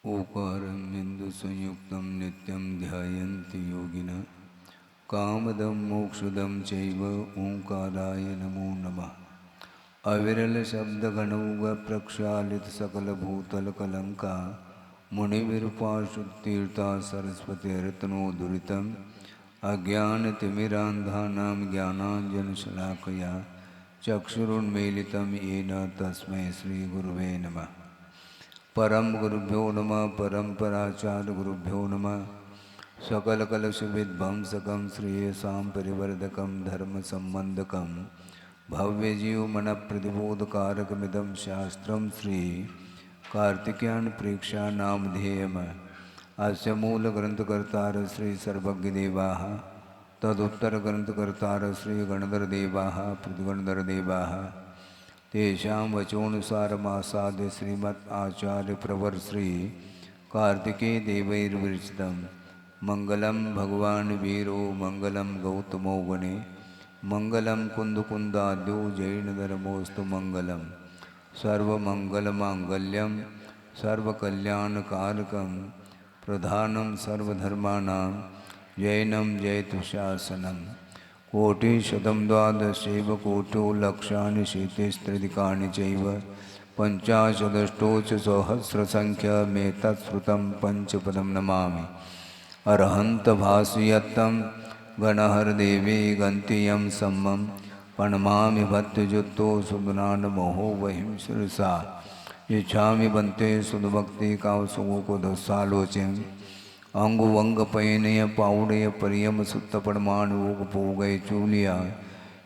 ओकारं बिन्दुसंयुक्तं नित्यं ध्यायन्ति योगिनः कामदं मोक्षदं चैव ओंकाराय नमो नमः। अविरलशब्दघनौघप्रक्षालितसकलभूतलकलङ्का मुनिविरूपाशुतीर्था सरस्वतीरत्नोद्धृतम् अज्ञानतिमिरान्धानां ज्ञानाञ्जनशलाकया चक्षुरुन्मीलितं येन तस्मै श्रीगुरुवे नमः। परम गुरुभ्यो नमः। परम्पराचार्य गुरुभ्यो नमः। सकलकलुषविध्वंसकं श्रेयसां परिवर्धकं धर्मसम्बन्धकं भव्यजीवमनप्रतिबोधकारकमिदं शास्त्रं श्री कार्तिकेयन प्रेक्षा नामधेयम्। अस्य मूलग्रन्थकर्तारः श्री सर्वज्ञदेवाः, तदुत्तरग्रन्थकर्तारः श्री गणधरदेवाः प्रतिगणधरदेवाः। तेषां वचोनुसारमासाद्य श्रीमद् आचार्य प्रवर श्री कार्तिकेय देवैर्विरचितं मंगलम भगवान वीरो मंगलम गौतमो गणे मंगलम कुंदकुंदाद्यो जैनधर्मोस्तु मंगलम सर्वमंगलमांगल्यम सर्वकल्याणकारकं प्रधानं सर्वधर्माणां जैनं जयतुशासनं। कोटिशतं द्वादशैव कोटो लक्षानि शीतिस्त्रिदिकानि चैव पञ्चाशदष्टोच सहस्रसङ्ख्यमेतत्श्रुतं पञ्चपदं नमामि। अरहन्तभासयत्तं गणहरदेवी गन्तियं सम्मं प्रणमामि भक्तजुत्तो सुदनानमोहो वहिं शिरसा यच्छामि बन्ते सुदभक्तिकावसुगोकुदसालोचयम् अंगुवंगपयनय पाउडय परियम सुत्त परमाणुग पोगय चूलिया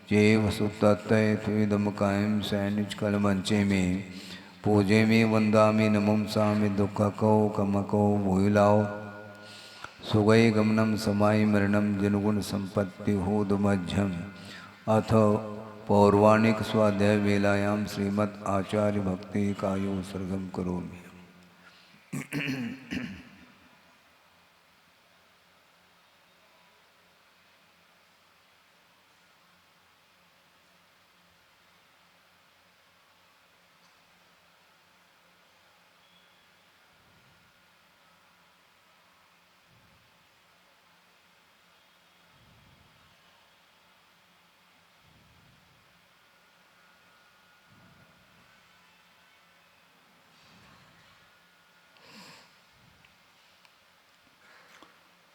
जेव सुत्तय त्विदम कायम सैनिच कलमंचे में पूजे में वंदामि नमम सामि दुखको कमको भूलाओ सुगय गमनम समाय मरणम जनगुण संपत्ति होद मध्यम। अथ पौर्वाणिक स्वाध्याय वेलायाम श्रीमद् आचार्य भक्ति कायो सर्गम करोमि।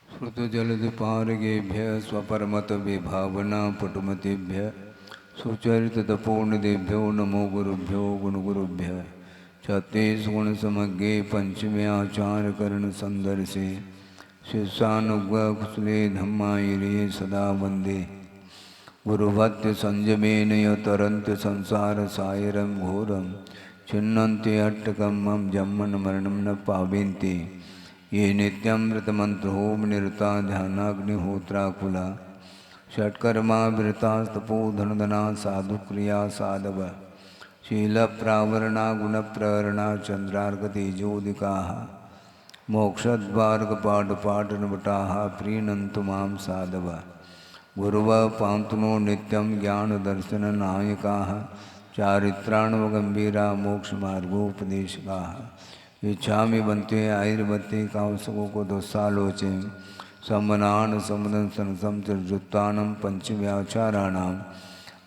श्रुतजलधिपारगेभ्य स्वपरमत विभावना पटुमतेभ्य सुचरितपूर्णदेभ्यो नमो गुरुभ्यो गुणगुरुभ्य। छत्तीसगुणसमज्ञे पंचमे आचार्यकर्ण संदर्शे शिष्यानुग्रहकुशले धम्मायिरे सदा वन्दे गुरुभक्त्य संयमेन तरन्त्य संसारसागरं घोरं छिन्नन्ति अट्टकं मम जन्मन मरणं न पावन्ति ये नित्यमृतमन्त्रोम निरता ध्यानाग्निहोत्राकुला षट्कर्मा विरतास्तपो धनधना साधुक्रिया साधव शीलप्रावरणा गुणप्रहरणा चन्द्रार्कतेजोदिकाः मोक्षद्वारकपाटपाटनवटाः प्रीणन्तु मां साधव गुरुवः पान्तु नो नित्यं ज्ञानदर्शननायकाः चारित्राणवगम्भीरा मोक्षमार्गोपदेशकाः। इच्छामि बन्ते आयुर्बते कावसको दोस्सालोचयं सम्मनान समुदं सनसं त्रिजुत्तानं पंचव्याचाराणाम्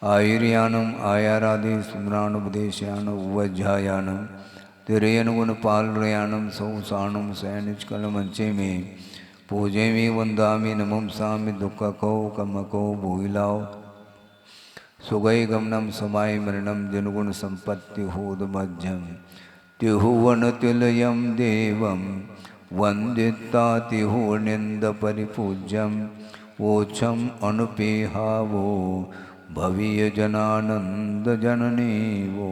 आयुर्यानम् आयारादि सुमरानुपदेशयानम् उवज्झायानं तिरयनुगुणपालयानं सौसानं सैनिचकलमंचे में पूजे में वंदामि नमं सामि दुःखको कमको भूलाओ सुगय गमनम समाय मरणम जनगुण संपत्ति होद मध्यम। तिहुवनतिलयं देवं वन्दिता तिहुर्निन्दपरिपूज्यं वोच्छम् अनुपेहावो भवीयजनानन्दजननी वो।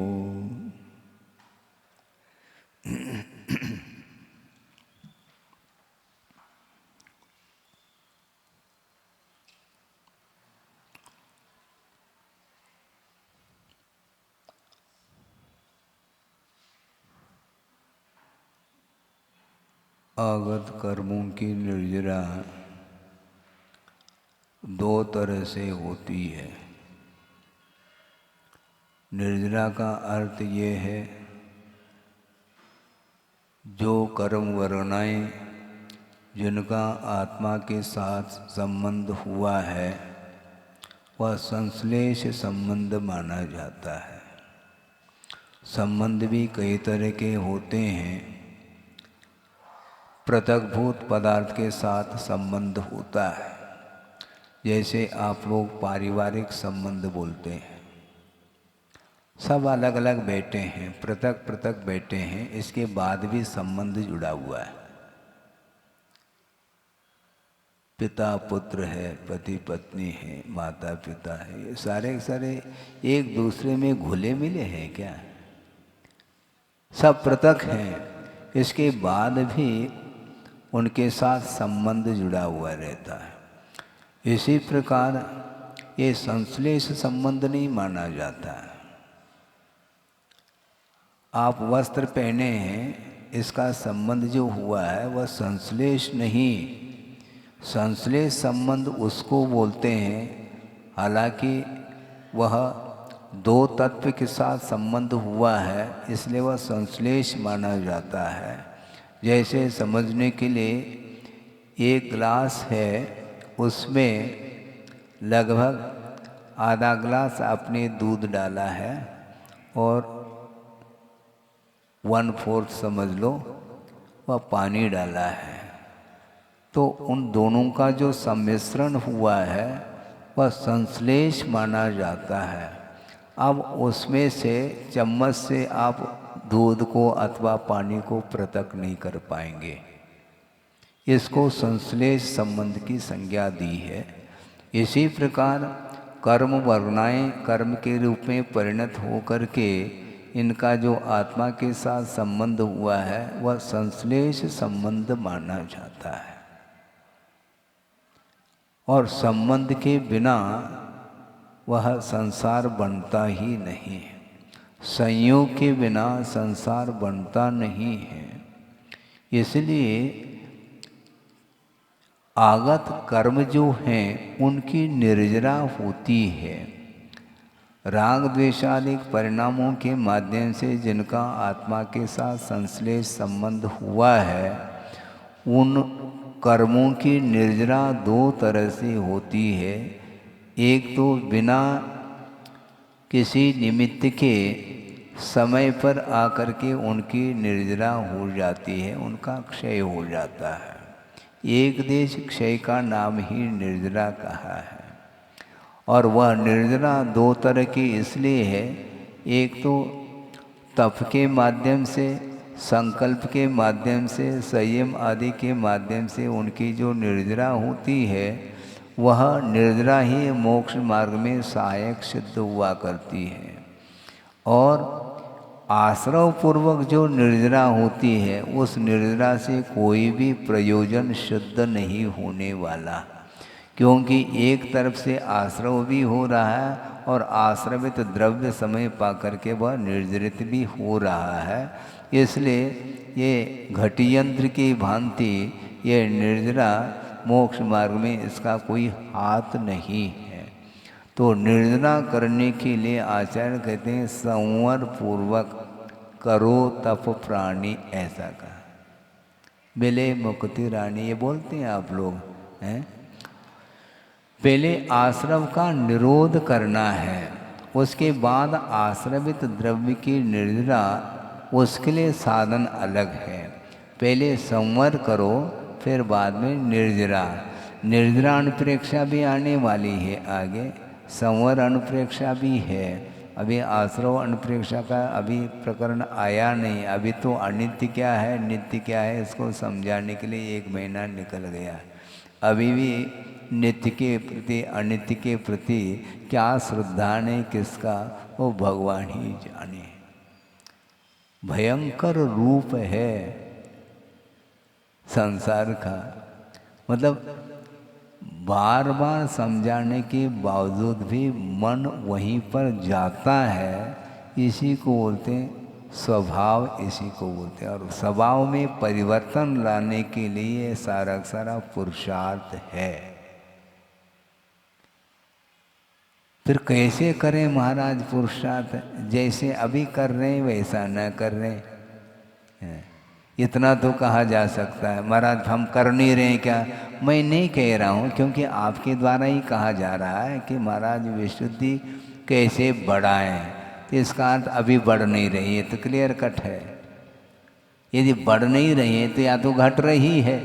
आगत कर्मों की निर्जरा दो तरह से होती है। निर्जरा का अर्थ ये है जो कर्म वर्णाएं जिनका आत्मा के साथ संबंध हुआ है वह संश्लेष संबंध माना जाता है। संबंध भी कई तरह के होते हैं। पृथकभूत पदार्थ के साथ संबंध होता है, जैसे आप लोग पारिवारिक संबंध बोलते हैं। सब अलग अलग बैठे हैं, पृथक पृथक बैठे हैं, इसके बाद भी संबंध जुड़ा हुआ है। पिता पुत्र है, पति पत्नी है, माता पिता है, ये सारे सारे एक दूसरे में घुले मिले हैं क्या? सब पृथक हैं, इसके बाद भी उनके साथ संबंध जुड़ा हुआ रहता है। इसी प्रकार ये संश्लेष संबंध नहीं माना जाता है। आप वस्त्र पहने हैं, इसका संबंध जो हुआ है वह संश्लेष नहीं, संश्लेष संबंध उसको बोलते हैं। हालांकि वह दो तत्व के साथ संबंध हुआ है, इसलिए वह संश्लेष माना जाता है। जैसे समझने के लिए एक गिलास है, उसमें लगभग आधा गिलास आपने दूध डाला है और 1/4 समझ लो वह पानी डाला है, तो उन दोनों का जो सम्मिश्रण हुआ है वह संश्लेष माना जाता है। अब उसमें से चम्मच से आप दूध को अथवा पानी को पृथक नहीं कर पाएंगे, इसको संश्लेष संबंध की संज्ञा दी है। इसी प्रकार कर्म वर्णाएं कर्म के रूप में परिणत होकर के इनका जो आत्मा के साथ संबंध हुआ है वह संश्लेष संबंध माना जाता है। और संबंध के बिना वह संसार बनता ही नहीं है, संयोग के बिना संसार बनता नहीं है। इसलिए आगत कर्म जो हैं उनकी निर्जरा होती है। राग द्वेषादि परिणामों के माध्यम से जिनका आत्मा के साथ संश्लेष संबंध हुआ है, उन कर्मों की निर्जरा दो तरह से होती है। एक तो बिना किसी निमित्त के समय पर आकर के उनकी निर्जरा हो जाती है, उनका क्षय हो जाता है। एक देश क्षय का नाम ही निर्जरा कहा है। और वह निर्जरा दो तरह की इसलिए है, एक तो तप के माध्यम से, संकल्प के माध्यम से, संयम आदि के माध्यम से उनकी जो निर्जरा होती है वह निर्जरा ही मोक्ष मार्ग में सहायक सिद्ध हुआ करती है। और आश्रव पूर्वक जो निर्जरा होती है उस निर्जरा से कोई भी प्रयोजन सिद्ध नहीं होने वाला, क्योंकि एक तरफ से आश्रव भी हो रहा है और आश्रवित द्रव्य समय पा करके वह निर्जरित भी हो रहा है। इसलिए ये घटियंत्र की भांति ये निर्जरा मोक्ष मार्ग में इसका कोई हाथ नहीं है। तो निर्जरा करने के लिए आचार्य कहते हैं संवर पूर्वक करो तप प्राणी, ऐसा कहा। मिले मुक्ति रानी, ये बोलते हैं आप लोग हैं। पहले आश्रव का निरोध करना है, उसके बाद आश्रवित द्रव्य की निर्जरा, उसके लिए साधन अलग है। पहले संवर करो, फिर बाद में निर्जरा। निर्जरा अनुप्रेक्षा भी आने वाली है आगे, संवर अनुप्रेक्षा भी है। अभी आश्रव अनुप्रेक्षा का अभी प्रकरण आया नहीं। अभी तो अनित्य क्या है नित्य क्या है इसको समझाने के लिए 1 महीना निकल गया। अभी भी नित्य के प्रति अनित्य के प्रति क्या श्रद्धा ने किसका, वो भगवान ही जाने। भयंकर रूप है संसार का, मतलब बार बार समझाने के बावजूद भी मन वहीं पर जाता है। इसी को बोलते हैं स्वभाव, इसी को बोलते हैं। और स्वभाव में परिवर्तन लाने के लिए सारा सारा पुरुषार्थ है। फिर कैसे करें महाराज पुरुषार्थ? जैसे अभी कर रहे हैं वैसा न कर रहे हैं। इतना तो कहा जा सकता है। महाराज हम कर नहीं रहे हैं क्या? मैं नहीं कह रहा हूँ, क्योंकि आपके द्वारा ही कहा जा रहा है कि महाराज विशुद्धि कैसे बढ़ाएं, तो इसका अर्थ अभी बढ़ नहीं रही है, तो क्लियर कट है। यदि बढ़ नहीं रही है तो या तो घट रही है,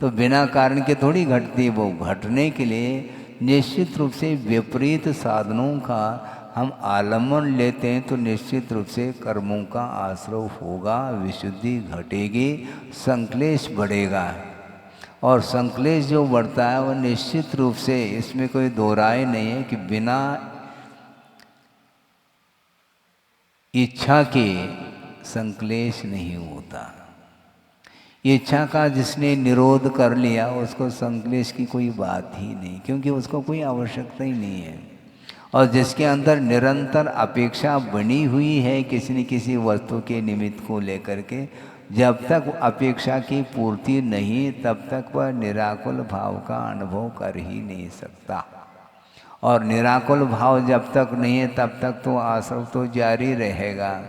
तो बिना कारण के थोड़ी घटती। वो घटने के लिए निश्चित रूप से विपरीत साधनों का हम आलम्बन लेते हैं, तो निश्चित रूप से कर्मों का आश्रय होगा, विशुद्धि घटेगी, संक्लेश बढ़ेगा। और संक्लेश जो बढ़ता है वो निश्चित रूप से, इसमें कोई दो राय नहीं है कि बिना इच्छा के संक्लेश नहीं होता। इच्छा का जिसने निरोध कर लिया उसको संक्लेश की कोई बात ही नहीं, क्योंकि उसको कोई आवश्यकता ही नहीं है। और जिसके अंदर निरंतर अपेक्षा बनी हुई है किसी न किसी वस्तु के निमित्त को लेकर के, जब तक अपेक्षा की पूर्ति नहीं तब तक वह निराकुल भाव का अनुभव कर ही नहीं सकता। और निराकुल भाव जब तक नहीं है तब तक तो आश्रव तो जारी रहेगा।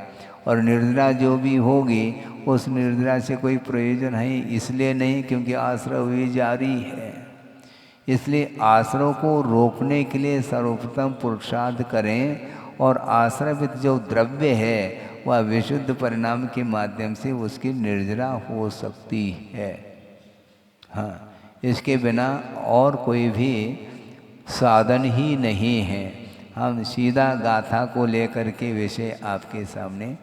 और निर्जरा जो भी होगी उस निर्जरा से कोई प्रयोजन है इसलिए नहीं, क्योंकि आश्रव भी जारी है। इसलिए आश्रव को रोकने के लिए सर्वप्रथम पुरुषार्थ करें, और आश्रवित जो द्रव्य है वह विशुद्ध परिणाम के माध्यम से उसकी निर्जरा हो सकती है। हाँ, इसके बिना और कोई भी साधन ही नहीं है। हम सीधा गाथा को लेकर के विषय आपके सामने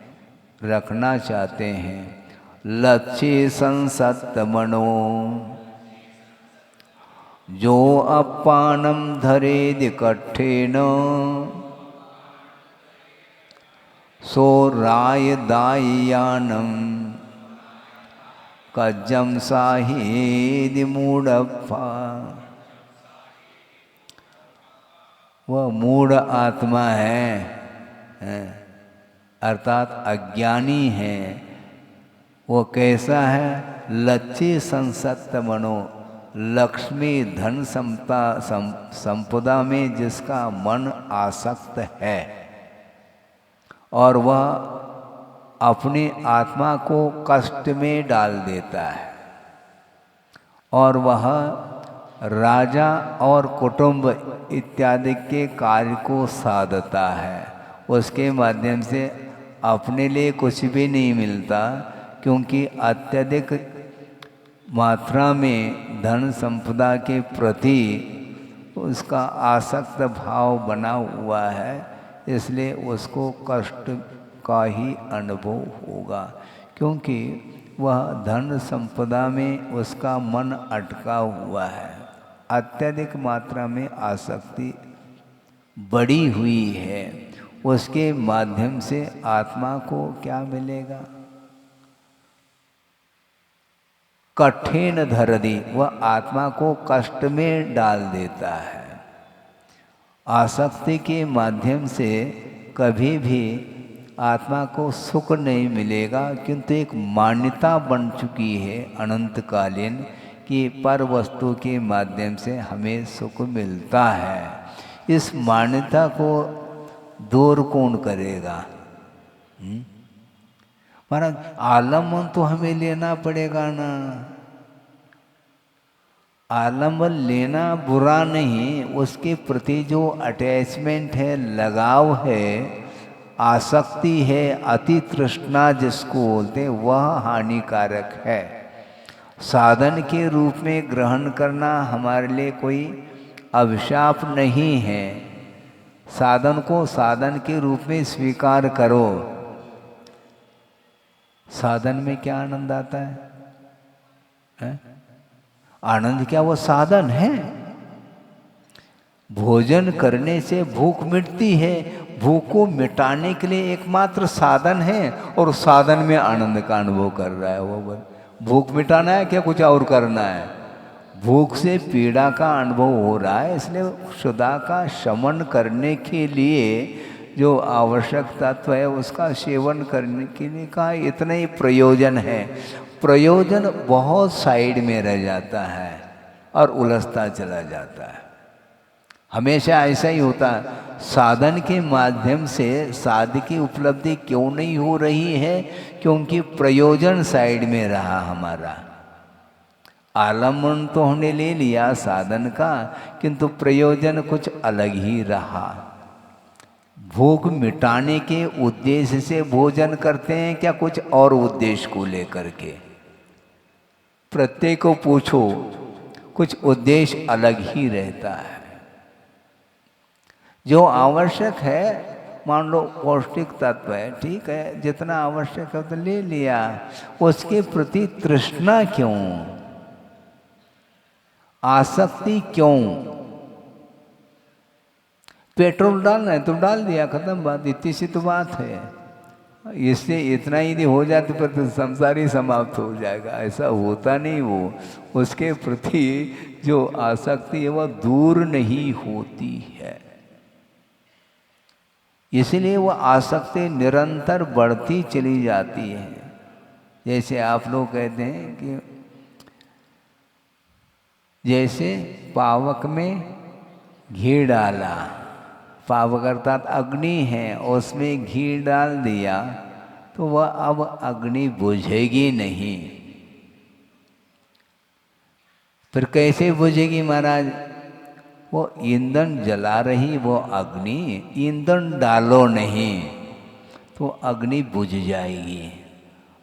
रखना चाहते हैं। लक्ष्य संसत मनो जो अपानम धरेद कट्ठेन सो राय दायानम कज्जम साहिद मूढ़फा। वह मूढ़ आत्मा है, अर्थात अज्ञानी है। वो कैसा है? लक्ष्य संसत्त मनो, लक्ष्मी धन संपदा में जिसका मन आसक्त है, और वह अपनी आत्मा को कष्ट में डाल देता है, और वह राजा और कुटुंब इत्यादि के कार्य को साधता है। उसके माध्यम से अपने लिए कुछ भी नहीं मिलता, क्योंकि अत्यधिक मात्रा में धन संपदा के प्रति उसका आसक्त भाव बना हुआ है, इसलिए उसको कष्ट का ही अनुभव होगा, क्योंकि वह धन संपदा में उसका मन अटका हुआ है। अत्यधिक मात्रा में आसक्ति बढ़ी हुई है, उसके माध्यम से आत्मा को क्या मिलेगा? कठिन धरदी, वह आत्मा को कष्ट में डाल देता है। आसक्ति के माध्यम से कभी भी आत्मा को सुख नहीं मिलेगा, किंतु एक मान्यता बन चुकी है अनंतकालीन कि पर वस्तु के माध्यम से हमें सुख मिलता है। इस मान्यता को दूर कौन करेगा? महाराज आलम्बन तो हमें लेना पड़ेगा ना। आलम्बन लेना बुरा नहीं, उसके प्रति जो अटैचमेंट है, लगाव है, आसक्ति है, अति तृष्णा जिसको बोलते हैं, वह हानिकारक है। साधन के रूप में ग्रहण करना हमारे लिए कोई अभिशाप नहीं है। साधन को साधन के रूप में स्वीकार करो। साधन में क्या आनंद आता है? आनंद क्या वो साधन है? भोजन करने से भूख मिटती है, भूख को मिटाने के लिए एकमात्र साधन है, और साधन में आनंद का अनुभव कर रहा है वो। भूख मिटाना है क्या कुछ और करना है? भूख से पीड़ा का अनुभव हो रहा है, इसलिए क्षुधा का शमन करने के लिए जो आवश्यक तत्व है उसका सेवन करने के लिए का इतना ही प्रयोजन है। प्रयोजन बहुत साइड में रह जाता है और उलझता चला जाता है। हमेशा ऐसा ही होता है। साधन के माध्यम से साध की उपलब्धि क्यों नहीं हो रही है? क्योंकि प्रयोजन साइड में रहा हमारा। आलम्बन तो हमने ले लिया साधन का, किंतु प्रयोजन कुछ अलग ही रहा। भूख मिटाने के उद्देश्य से भोजन करते हैं क्या कुछ और उद्देश्य को लेकर के? प्रत्येक को पूछो, कुछ उद्देश्य अलग ही रहता है। जो आवश्यक है, मान लो पौष्टिक तत्व है, ठीक है, जितना आवश्यक है तो ले लिया। उसके प्रति तृष्णा क्यों, आसक्ति क्यों? पेट्रोल डालना है तो डाल दिया, खत्म बात, इतनी सी तो बात है। इससे इतना ही हो जाते पर तो संसार ही समाप्त हो जाएगा। ऐसा होता नहीं। वो उसके प्रति जो आसक्ति है वह दूर नहीं होती है। इसलिए वह आसक्ति निरंतर बढ़ती चली जाती है। जैसे आप लोग कहते हैं कि जैसे पावक में घी डाला, पावक अर्थात अग्नि है, उसमें घी डाल दिया तो वह अब अग्नि बुझेगी नहीं। फिर कैसे बुझेगी महाराज? वो ईंधन जला रही वो अग्नि, ईंधन डालो नहीं तो अग्नि बुझ जाएगी।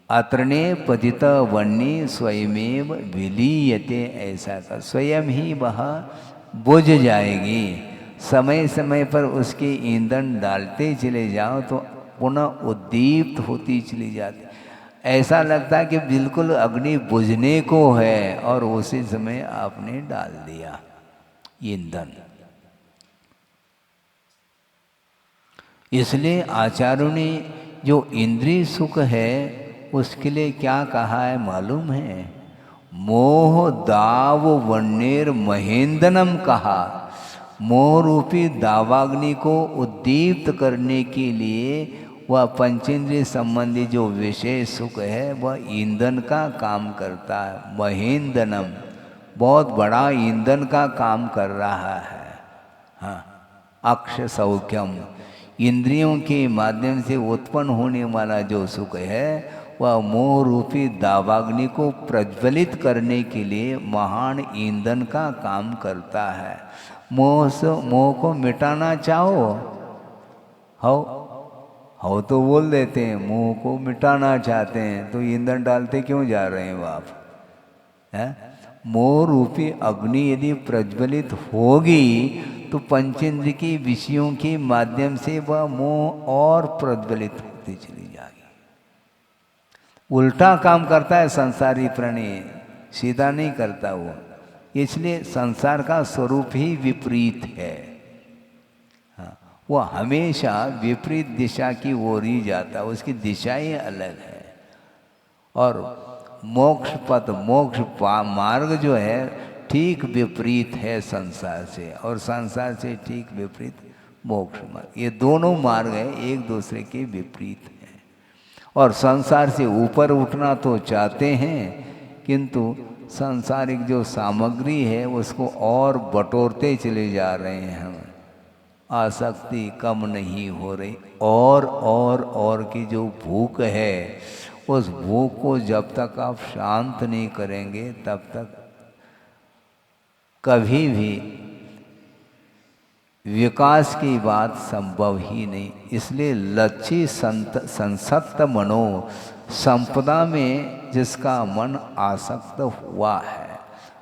अत्रणे पतित वन्नी स्वयमेव विलीयते, ऐसा का स्वयं ही वह बुझ जाएगी। समय समय पर उसके ईंधन डालते चले जाओ तो पुनः उद्दीप्त होती चली जाती। ऐसा लगता है कि बिल्कुल अग्नि बुझने को है और उसी समय आपने डाल दिया ईंधन। इसलिए आचार्यों ने जो इंद्रिय सुख है उसके लिए क्या कहा है मालूम है? मोह दाव वन्नेर महेंद्रनम कहा। मोह रूपी दावाग्नि को उद्दीप्त करने के लिए वह पंचेंद्रिय संबंधी जो विशेष सुख है वह ईंधन का काम करता है। महेंद्रनम, बहुत बड़ा ईंधन का काम कर रहा है। हाँ, अक्ष सौख्यम, इंद्रियों के माध्यम से उत्पन्न होने वाला जो सुख है वह मोह रूपी दावाग्नि को प्रज्वलित करने के लिए महान ईंधन का काम करता है। मोह को मिटाना चाहो, हो तो बोल देते हैं मोह को मिटाना चाहते हैं, तो ईंधन डालते क्यों जा रहे हैं आप? है? मोह रूपी अग्नि यदि प्रज्वलित होगी तो पंचेंद्र के विषयों के माध्यम से वह मोह और प्रज्वलित होती चली जाएगी। उल्टा काम करता है संसारी प्राणी, सीधा नहीं करता वो। इसलिए संसार का स्वरूप ही विपरीत है। हाँ, वो हमेशा विपरीत दिशा की ओर ही जाता है, उसकी दिशा ही अलग है। और मोक्ष पथ, मोक्ष मार्ग जो है ठीक विपरीत है संसार से, और संसार से ठीक विपरीत मोक्ष मार्ग। ये दोनों मार्ग है एक दूसरे के विपरीत हैं। और संसार से ऊपर उठना तो चाहते हैं, किंतु सांसारिक जो सामग्री है उसको और बटोरते चले जा रहे हैं हम। आसक्ति कम नहीं हो रही, और की जो भूख है, उस भूख को जब तक आप शांत नहीं करेंगे तब तक कभी भी विकास की बात संभव ही नहीं। इसलिए लक्ष्य संसक्त मनो, संपदा में जिसका मन आसक्त हुआ है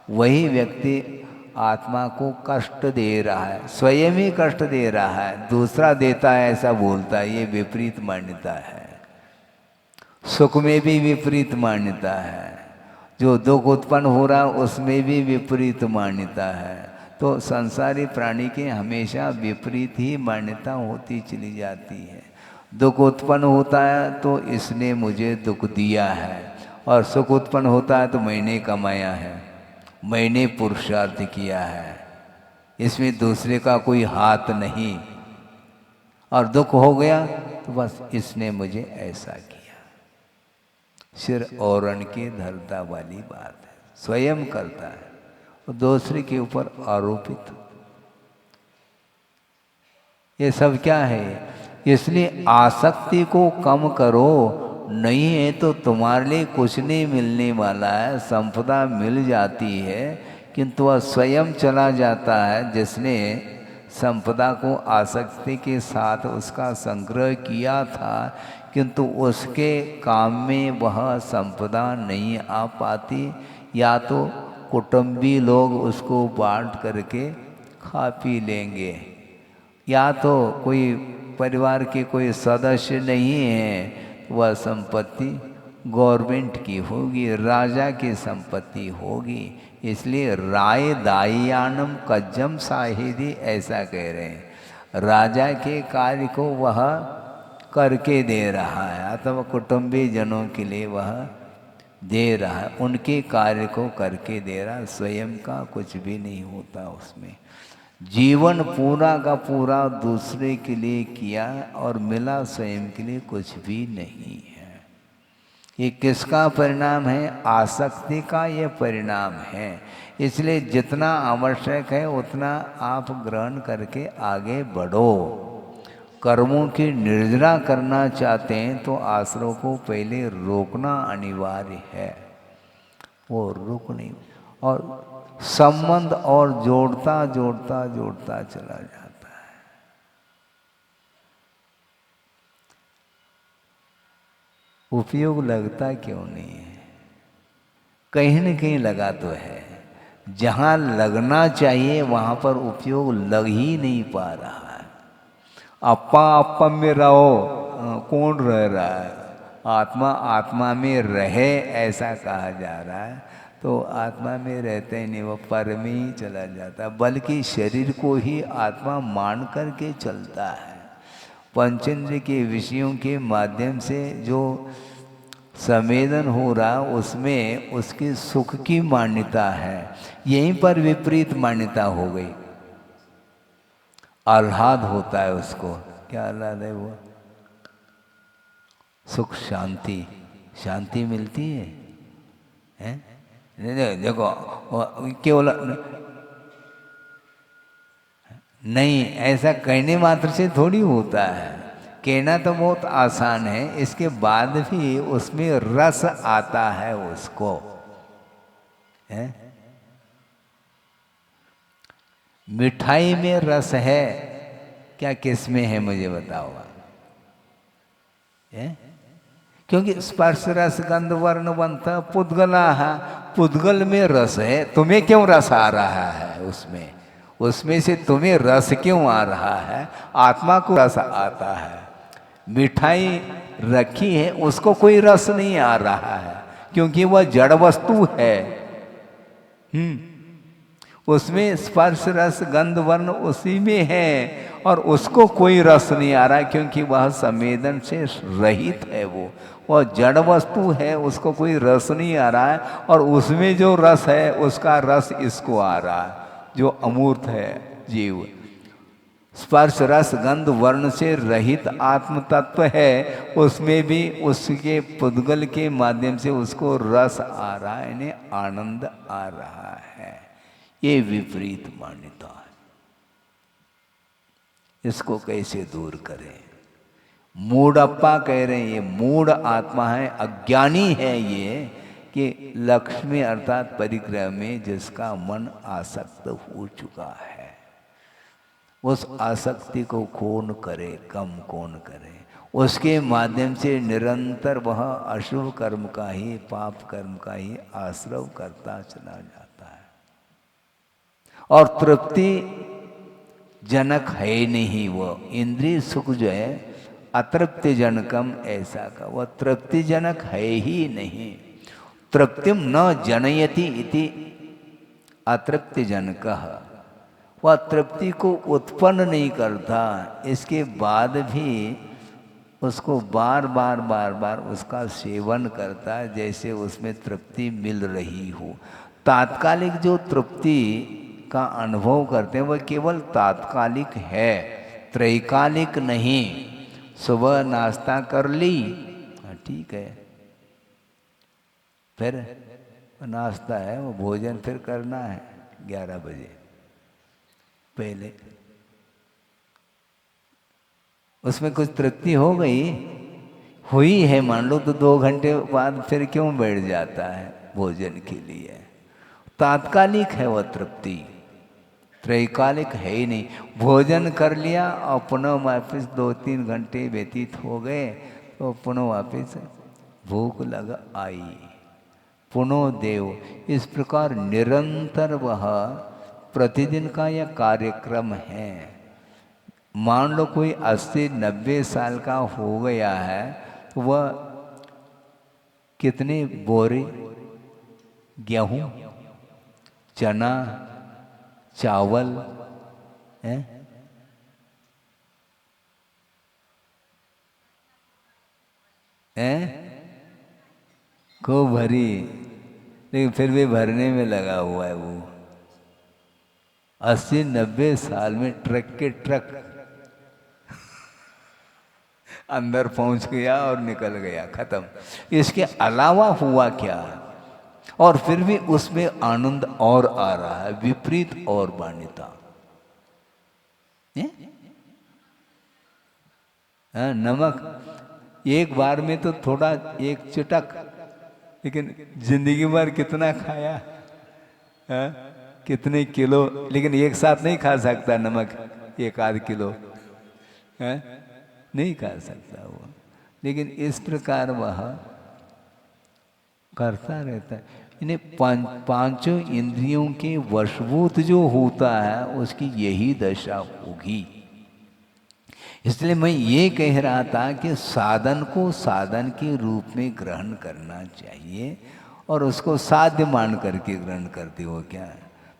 वही व्यक्ति आत्मा को कष्ट दे रहा है, स्वयं ही कष्ट दे रहा है। दूसरा देता है ऐसा बोलता है, ये विपरीत मान्यता है। सुख में भी विपरीत मान्यता है, जो दुख उत्पन्न हो रहा है उसमें भी विपरीत मान्यता है। तो संसारी प्राणी के हमेशा विपरीत ही मान्यता होती चली जाती है। दुख उत्पन्न होता है तो इसने मुझे दुख दिया है, और सुख उत्पन्न होता है तो मैंने कमाया है, मैंने पुरुषार्थ किया है, इसमें दूसरे का कोई हाथ नहीं। और दुख हो गया तो बस इसने मुझे ऐसा किया। सिर औरण के धरता वाली बात है, स्वयं करता है और दूसरे के ऊपर आरोपित। ये सब क्या है? इसलिए आसक्ति को कम करो, नहीं है तो तुम्हारे लिए कुछ नहीं मिलने वाला है। संपदा मिल जाती है किंतु वह स्वयं चला जाता है। जिसने संपदा को आसक्ति के साथ उसका संग्रह किया था, किंतु उसके काम में वह संपदा नहीं आ पाती, या तो कुटुंबी लोग उसको बांट करके खा पी लेंगे, या तो कोई परिवार के कोई सदस्य नहीं है, वह संपत्ति गवर्नमेंट की होगी, राजा की संपत्ति होगी। इसलिए राय दायानम कज्जम साहिदी ऐसा कह रहे हैं। राजा के कार्य को वह करके दे रहा है, अथवा कुटुंबी जनों के लिए वह दे रहा है, उनके कार्य को करके दे रहा है, स्वयं का कुछ भी नहीं होता उसमें। जीवन पूरा का पूरा दूसरे के लिए किया और मिला स्वयं के लिए कुछ भी नहीं है। ये किसका परिणाम है? आसक्ति का ये परिणाम है। इसलिए जितना आवश्यक है उतना आप ग्रहण करके आगे बढ़ो। कर्मों की निर्जरा करना चाहते हैं तो आश्रव को पहले रोकना अनिवार्य है, वो रुक नहीं, और संबंध और जोड़ता जोड़ता जोड़ता चला जाता है। उपयोग लगता क्यों नहीं है? कहीं न कहीं लगा तो है, जहाँ लगना चाहिए वहाँ पर उपयोग लग ही नहीं पा रहा है। अप्पा अप्पा में रहो, कौन रह रहा है? आत्मा आत्मा में रहे ऐसा कहा जा रहा है, तो आत्मा में रहते नहीं, वो पर में ही चला जाता है, बल्कि शरीर को ही आत्मा मान कर के चलता है। पंचेंद्र के विषयों के माध्यम से जो संवेदन हो रहा उसमें उसकी सुख की मान्यता है, यहीं पर विपरीत मान्यता हो गई। आह्लाद होता है उसको, क्या आह्लाद है वो? सुख शांति, शांति मिलती है, हैं? देखो केवल नहीं, ऐसा कहने मात्र से थोड़ी होता है। कहना तो बहुत आसान है, इसके बाद भी उसमें रस आता है उसको, है? मिठाई में रस है क्या? किसमें है मुझे बताओ, है? क्योंकि स्पर्श रस गंध वर्ण बंत पुद्गला है, पुद्गल में रस है, तुम्हें क्यों रस आ रहा है उसमें? उसमें से तुम्हें रस क्यों आ रहा है? आत्मा को रस आता है। मिठाई रखी है, उसको कोई रस नहीं आ रहा है, क्योंकि वह जड़ वस्तु है। उसमें स्पर्श रस गंध वर्ण उसी में है, और उसको कोई रस नहीं आ रहा है, क्योंकि वह संवेदन से रहित है। वह जड़ वस्तु है, उसको कोई रस नहीं आ रहा है, और उसमें जो रस है उसका रस इसको आ रहा है, जो अमूर्त है जीव। स्पर्श रस गंध वर्ण से रहित आत्म तत्व है, उसमें भी उसके पुद्गल के माध्यम से उसको रस आ रहा है, यानी आनंद आ रहा है। ये विपरीत मान्यता है, इसको कैसे दूर करें? मूढ़प्पा कह रहे हैं, ये मूढ़ आत्मा है, अज्ञानी है ये, कि लक्ष्मी अर्थात परिग्रह में जिसका मन आसक्त हो चुका है, उस आसक्ति को कौन करे, कम कौन करे? उसके माध्यम से निरंतर वह अशुभ कर्म का ही, पाप कर्म का ही आश्रव करता चला जाता है, और तृप्ति जनक है नहीं। वो इंद्रिय सुख जो है अतृप्ति जनकम, ऐसा का वह तृप्ति जनक है ही नहीं। तृप्तिम न जनयति इति अतृप्ति जनकः, वह तृप्ति को उत्पन्न नहीं करता, इसके बाद भी उसको बार बार बार बार उसका सेवन करता है, जैसे उसमें तृप्ति मिल रही हो। तात्कालिक जो तृप्ति का अनुभव करते हैं वह केवल तात्कालिक है, त्रैकालिक नहीं। सुबह नाश्ता कर ली, ठीक है, फिर नाश्ता है, वो भोजन फिर करना है 11 बजे पहले, उसमें कुछ तृप्ति हो गई, हुई है मान लो, तो 2 घंटे बाद फिर क्यों बैठ जाता है भोजन के लिए? तात्कालिक है वह तृप्ति, त्रैकालिक है ही नहीं। भोजन कर लिया और पुनः वापिस 2-3 घंटे व्यतीत हो गए तो पुनः वापिस भूख लग आई, पुनः देव। इस प्रकार निरंतर वह प्रतिदिन का यह कार्यक्रम है। मान लो कोई 80-90 साल का हो गया है तो वह कितने बोरे गेहूं, चना, चावल है खूब भरी, लेकिन फिर भी भरने में लगा हुआ है वो। 80-90 साल में ट्रक के ट्रक अंदर पहुंच गया और निकल गया, खत्म। इसके अलावा हुआ क्या? और फिर भी उसमें आनंद और आ रहा है, विपरीत और मान्यता। नमक एक बार में तो थोड़ा, एक चुटक, लेकिन जिंदगी भर कितना खाया है? कितने किलो, लेकिन एक साथ नहीं खा सकता नमक, 1-8 किलो है नहीं खा सकता वो। लेकिन इस प्रकार वह करता रहता है। इन्हें पांचों इंद्रियों के वशभूत जो होता है उसकी यही दशा होगी। इसलिए मैं ये कह रहा था कि साधन को साधन के रूप में ग्रहण करना चाहिए और उसको साध्य मान करके ग्रहण करते हो क्या?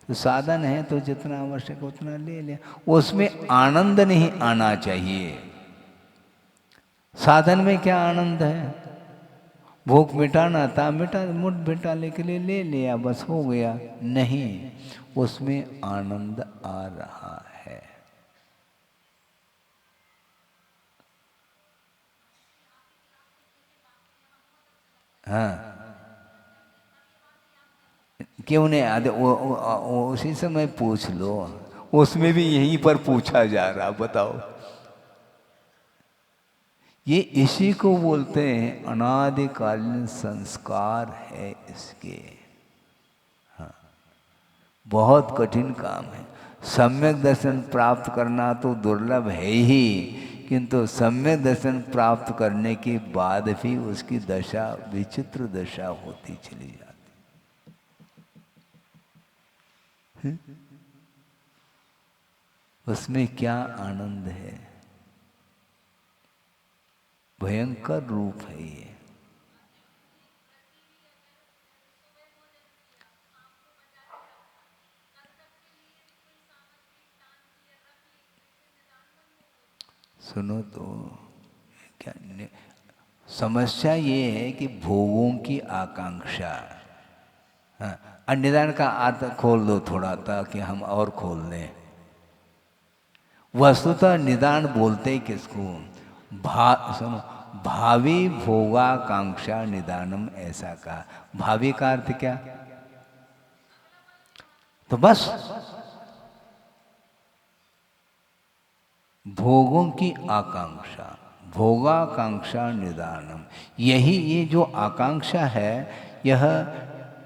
तो साधन है तो जितना आवश्यक उतना ले लिया, उसमें आनंद नहीं आना चाहिए। साधन में क्या आनंद है? भूख मिटाना था, मिटा, मुठ मिटाने के लिए ले लिया, बस हो गया। नहीं, उसमें आनंद आ रहा है। हाँ, क्यों नहीं आते? वो उसी समय पूछ लो, उसमें भी यहीं पर पूछा जा रहा। बताओ, ये इसी को बोलते हैं अनादिकालीन संस्कार है इसके। हाँ, बहुत कठिन काम है। सम्यक दर्शन प्राप्त करना तो दुर्लभ है ही, किंतु सम्यक दर्शन प्राप्त करने के बाद भी उसकी दशा विचित्र दशा होती चली जाती। उसमें क्या आनंद है, भयंकर रूप है ये। सुनो तो क्या समस्या ये है कि भोगों की आकांक्षा। हाँ, निदान का अर्थ खोल दो थोड़ा ताकि हम और खोल लें। वस्तुतः निदान बोलते किसको? सुनो, भावी भोगाकांक्षा निदानम ऐसा कहा। भावी का अर्थ क्या? तो बस भोगों की आकांक्षा, भोगाकांक्षा निदानम, यही ये जो आकांक्षा है यह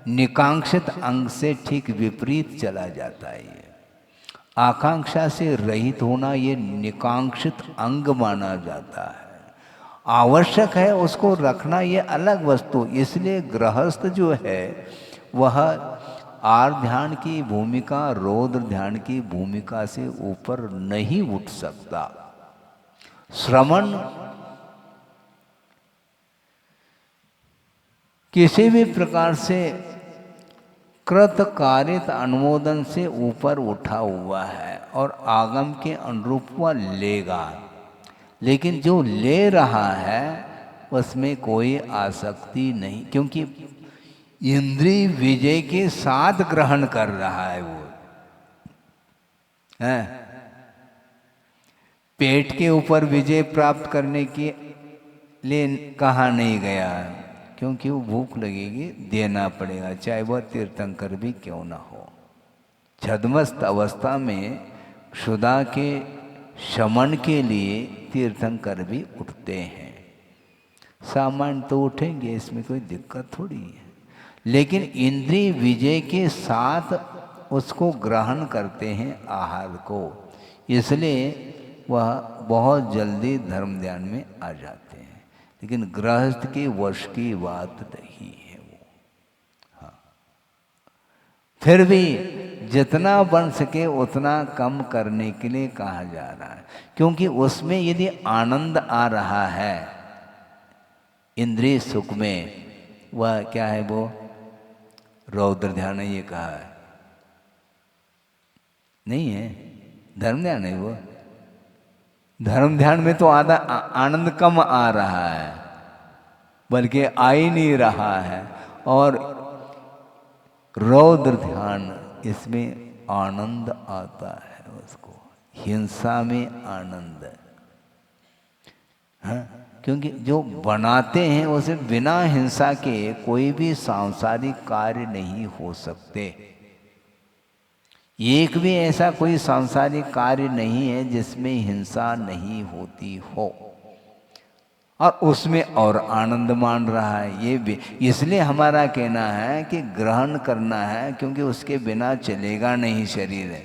निकांक्षित अंग से ठीक विपरीत चला जाता है। ये आकांक्षा से रहित होना ये निकांक्षित अंग माना जाता है। आवश्यक है उसको रखना, ये अलग वस्तु। इसलिए गृहस्थ जो है वह आर ध्यान की भूमिका, रौद्र ध्यान की भूमिका से ऊपर नहीं उठ सकता। श्रवण किसी भी प्रकार से कृत कारित अनुमोदन से ऊपर उठा हुआ है और आगम के अनुरूप वह लेगा, लेकिन जो ले रहा है उसमें कोई आसक्ति नहीं, क्योंकि इंद्रिय विजय के साथ ग्रहण कर रहा है वो है। पेट के ऊपर विजय प्राप्त करने के लिए कहा नहीं गया, क्योंकि वो भूख लगेगी, देना पड़ेगा, चाहे वह तीर्थंकर भी क्यों ना हो। छद्मस्त अवस्था में क्षुधा के शमन के लिए तीर्थंकर भी उठते हैं। सामान्य तो उठेंगे, इसमें कोई दिक्कत थोड़ी है, लेकिन इंद्रिय विजय के साथ उसको ग्रहण करते हैं आहार को, इसलिए वह बहुत जल्दी धर्म ध्यान में आ जाते हैं। लेकिन गृहस्थ के वश की बात नहीं है वो। हाँ, फिर भी जितना बन सके उतना कम करने के लिए कहा जा रहा है, क्योंकि उसमें यदि आनंद आ रहा है इंद्रिय सुख में, वह क्या है, वो रौद्र ध्यान है, ये कहा है नहीं है, धर्म ध्यान है वो। धर्म ध्यान में तो आधा आनंद कम आ रहा है, बल्कि आ ही नहीं रहा है, और रौद्र ध्यान इसमें आनंद आता है उसको, हिंसा में आनंद। हाँ, क्योंकि जो बनाते हैं उसे बिना हिंसा के कोई भी सांसारिक कार्य नहीं हो सकते। एक भी ऐसा कोई सांसारिक कार्य नहीं है जिसमें हिंसा नहीं होती हो, और उसमें और आनंद मान रहा है ये भी। इसलिए हमारा कहना है कि ग्रहण करना है, क्योंकि उसके बिना चलेगा नहीं शरीर है,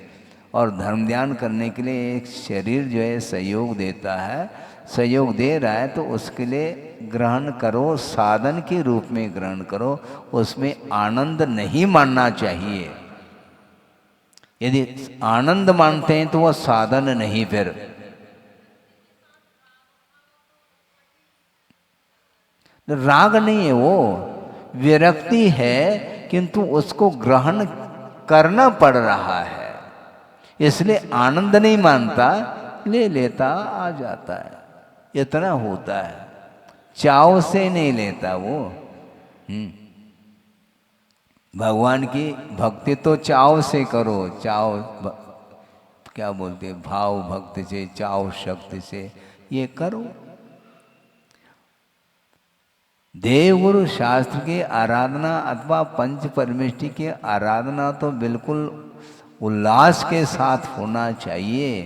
और धर्म ध्यान करने के लिए एक शरीर जो है सहयोग देता है, सहयोग दे रहा है, तो उसके लिए ग्रहण करो, साधन के रूप में ग्रहण करो, उसमें आनंद नहीं मानना चाहिए। यदि आनंद मानते हैं तो वह साधन नहीं, फिर राग नहीं है, वो विरक्ति है, किंतु उसको ग्रहण करना पड़ रहा है, इसलिए आनंद नहीं मानता, ले लेता आ जाता है, इतना होता है, चाव से नहीं लेता वो। भगवान की भक्ति तो चाव से करो, क्या बोलते, भाव भक्ति से, चाव शक्ति से ये करो। देवगुरु शास्त्र की आराधना अथवा पंच परमेष्टि की आराधना तो बिल्कुल उल्लास के साथ होना चाहिए,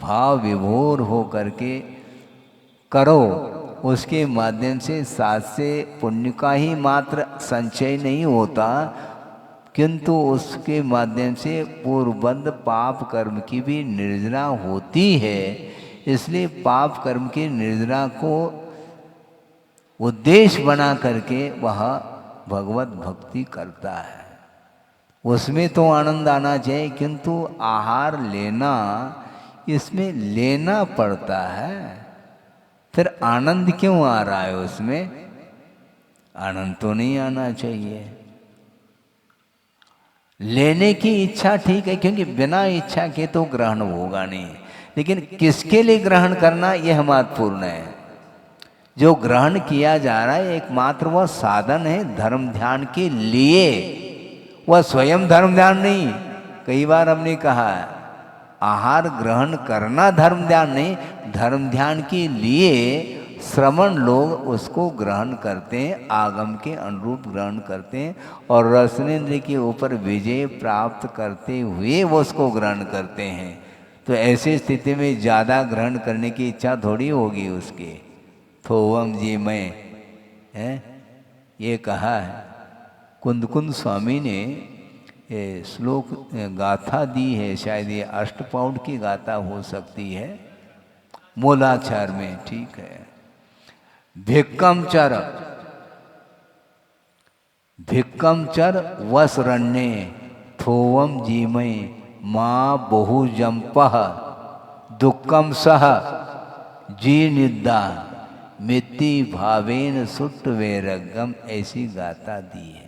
भाव विभोर हो करके करो। उसके माध्यम से साथ से पुण्य का ही मात्र संचय नहीं होता, किंतु उसके माध्यम से पूर्वबद्ध पाप कर्म की भी निर्जना होती है। इसलिए पाप कर्म की निर्जना को उद्देश्य बना करके वह भगवत भक्ति करता है, उसमें तो आनंद आना चाहिए, किंतु आहार लेना, इसमें लेना पड़ता है, फिर आनंद क्यों आ रहा है उसमें? आनंद तो नहीं आना चाहिए। लेने की इच्छा ठीक है, क्योंकि बिना इच्छा के तो ग्रहण होगा नहीं, लेकिन किसके लिए ग्रहण करना यह महत्वपूर्ण है। जो ग्रहण किया जा रहा है एकमात्र वह साधन है धर्म ध्यान के लिए, वह स्वयं धर्म ध्यान नहीं। कई बार हमने कहा है आहार ग्रहण करना धर्म ध्यान नहीं, धर्म ध्यान के लिए श्रवण लोग उसको ग्रहण करते हैं, आगम के अनुरूप ग्रहण करते हैं, और रसनेन्द्रिय के ऊपर विजय प्राप्त करते हुए वो उसको ग्रहण करते हैं। तो ऐसी स्थिति में ज़्यादा ग्रहण करने की इच्छा थोड़ी होगी उसकी। थोवम जी मैं है ये कहा है। कुंद स्वामी ने ये श्लोक गाथा दी है, शायद ये अष्टपाउंड की गाथा हो सकती है, मूलाक्षर में, ठीक है। भिक्कम चर वसरण्ये थोवम जीमय माँ बहुजम्पः दुक्कम सह जी निद्दा मित्ति भावेन सुट्ट वैरगम, ऐसी गाथा दी है।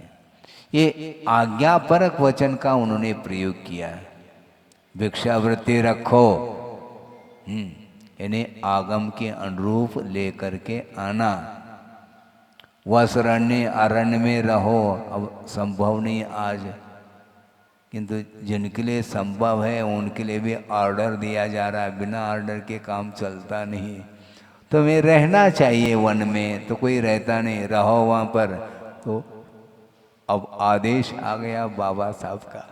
ये आज्ञापरक वचन का उन्होंने प्रयोग किया है। भिक्षावृत्ति रखो, इन्हें आगम के अनुरूप लेकर के आना। वसरण्य अरण्य में रहो, अब संभव नहीं आज, किंतु जिनके लिए संभव है उनके लिए भी ऑर्डर दिया जा रहा है, बिना ऑर्डर के काम चलता नहीं। तो मैं रहना चाहिए वन में, तो कोई रहता नहीं, रहो वहाँ पर। तो अब आदेश आ गया बाबा साहब का,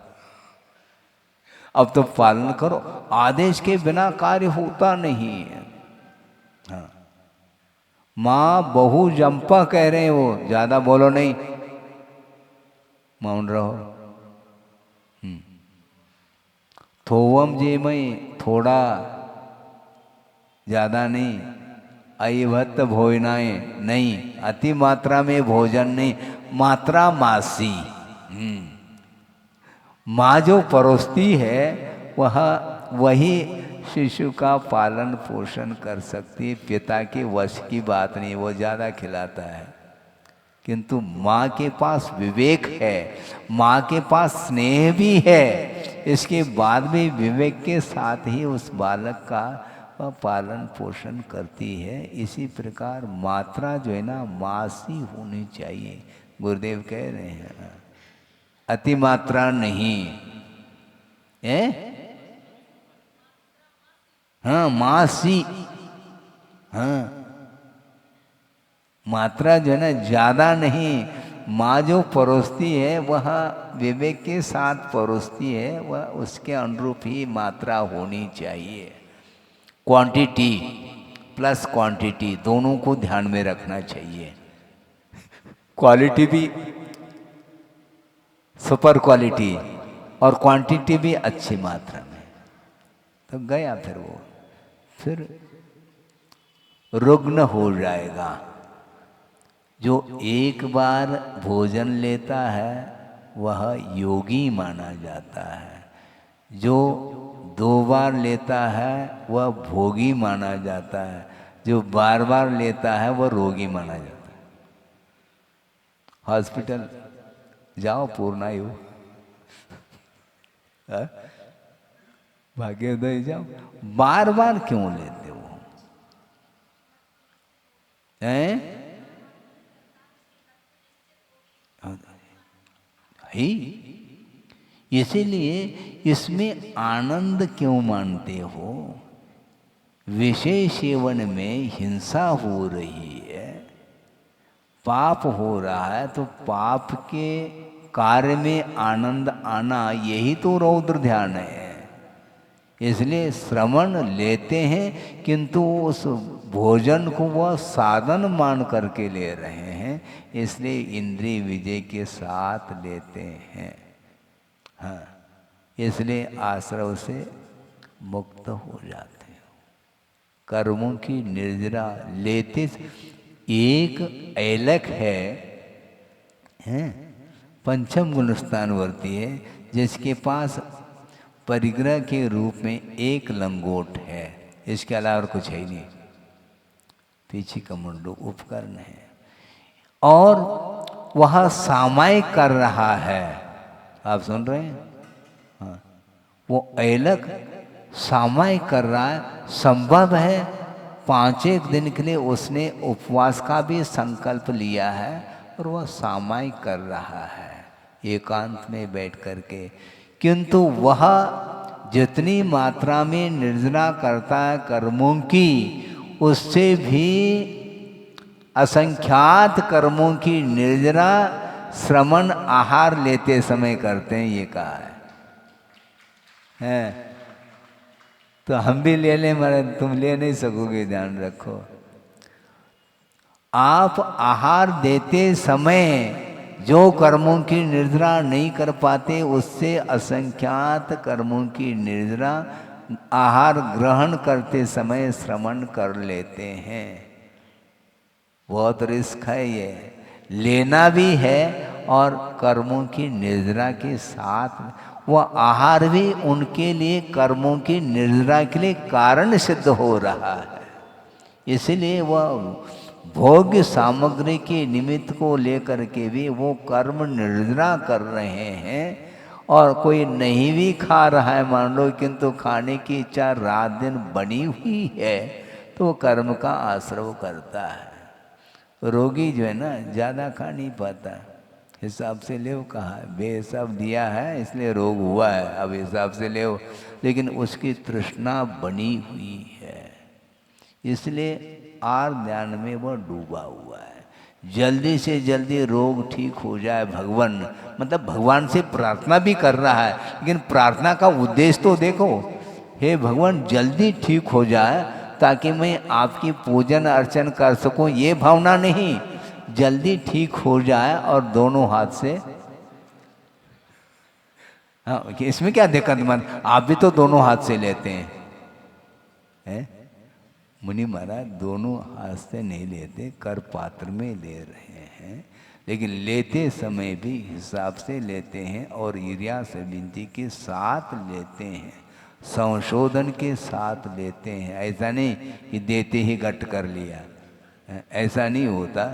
अब तो पालन करो। आदेश के बिना कार्य होता नहीं है। हाँ, माँ बहु जंपा कह रहे हैं, वो ज्यादा बोलो नहीं, मौन रहो। थोवम जे में थोड़ा, ज्यादा नहीं। अयभत्त भोजनाए नहीं, अति मात्रा में भोजन नहीं, मात्रा मासी। माँ जो परोसती है वही शिशु का पालन पोषण कर सकती है। पिता के वश की बात नहीं, वो ज़्यादा खिलाता है। किंतु माँ के पास विवेक है, माँ के पास स्नेह भी है, इसके बाद भी विवेक के साथ ही उस बालक का वह पालन पोषण करती है। इसी प्रकार मात्रा जो है ना मासी होनी चाहिए, गुरुदेव कह रहे हैं, अति मात्रा नहीं है। हाँ, मासी। हाँ, मात्रा जो है ना ज्यादा नहीं। माँ जो परोसती है वह विवेक के साथ परोसती है, वह उसके अनुरूप ही मात्रा होनी चाहिए। क्वांटिटी प्लस क्वांटिटी दोनों को ध्यान में रखना चाहिए। क्वालिटी भी सुपर क्वालिटी और क्वांटिटी भी अच्छी मात्रा में, तो गया फिर रुग्ण हो जाएगा। जो एक बार भोजन लेता है वह योगी माना जाता है, जो 2 बार लेता है वह भोगी माना जाता है, जो बार बार लेता है वह रोगी माना जाता है। हॉस्पिटल जाओ पूर्णायु, भाग्योदय जाओ, बार बार क्यों लेते हो हैं? ही इसीलिए इसमें आनंद क्यों मानते हो? विषय सेवन में हिंसा हो रही है, पाप हो रहा है, तो पाप के कार्य में आनंद आना यही तो रौद्र ध्यान है। इसलिए श्रवण लेते हैं किंतु उस भोजन को वह साधन मान करके ले रहे हैं, इसलिए इंद्रिय विजय के साथ लेते हैं। हाँ, इसलिए आश्रव से मुक्त हो जाते हैं। कर्मों की निर्जरा लेते एक ऐलक है पंचम गुणस्थानवर्ती है, जिसके पास परिग्रह के रूप में एक लंगोट है, इसके अलावा कुछ है ही नहीं, पीछे का मुंडो उपकरण है, और वह सामायिक कर रहा है। आप सुन रहे हैं? हाँ, वो ऐलक सामायिक कर रहा है। संभव है 5 दिन के लिए उसने उपवास का भी संकल्प लिया है और वह सामायिक कर रहा है एकांत में बैठ करके, किंतु वह जितनी मात्रा में निर्जरा करता है कर्मों की, उससे भी असंख्यात कर्मों की निर्जरा श्रमण आहार लेते समय करते हैं, ये कहा है। तो हम भी ले लें मगर तुम ले नहीं सकोगे, ध्यान रखो। आप आहार देते समय जो कर्मों की निर्जरा नहीं कर पाते, उससे असंख्यात कर्मों की निर्जरा आहार ग्रहण करते समय श्रवण कर लेते हैं। बहुत रिस्क है, ये लेना भी है और कर्मों की निर्जरा के साथ वह आहार भी उनके लिए कर्मों की निर्जरा के लिए कारण सिद्ध हो रहा है। इसलिए वह भोग्य सामग्री के निमित्त को लेकर के भी वो कर्म निर्जरा कर रहे हैं, और कोई नहीं भी खा रहा है मान लो, किंतु खाने की इच्छा रात दिन बनी हुई है, तो वो कर्म का आश्रव करता है। रोगी जो है ना ज़्यादा खा नहीं पाता, हिसाब से ले कहा है, बेहिसाब दिया है इसलिए रोग हुआ है, अब हिसाब से ले, लेकिन उसकी तृष्णा बनी हुई है, इसलिए आर ध्यान में वह डूबा हुआ है। जल्दी से जल्दी रोग ठीक हो जाए भगवान, मतलब भगवान से प्रार्थना भी कर रहा है, लेकिन प्रार्थना का उद्देश्य तो देखो, हे भगवान जल्दी ठीक हो जाए ताकि मैं आपकी पूजन अर्चन कर सकूं, ये भावना नहीं, जल्दी ठीक हो जाए और दोनों हाथ से। हाँ, इसमें क्या दिक्कत मत, आप भी तो दोनों हाथ से लेते हैं? मुनि महाराज दोनों हाथ से नहीं लेते, कर पात्र में ले रहे हैं, लेकिन लेते समय भी हिसाब से लेते हैं और ईर्ष्या से विनती के साथ लेते हैं, संशोधन के साथ लेते हैं। ऐसा नहीं कि देते ही गट कर लिया, ऐसा नहीं होता।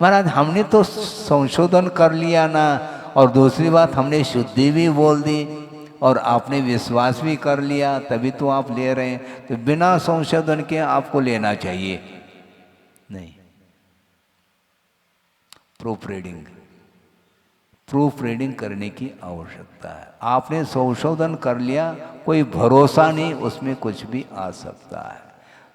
महाराज हमने तो संशोधन कर लिया ना, और दूसरी बात हमने शुद्धि भी बोल दी और आपने विश्वास भी कर लिया, तभी तो आप ले रहे हैं। तो बिना संशोधन के आपको लेना चाहिए नहीं। प्रूफ रीडिंग करने की आवश्यकता है। आपने संशोधन कर लिया, कोई भरोसा नहीं उसमें कुछ भी आ सकता है।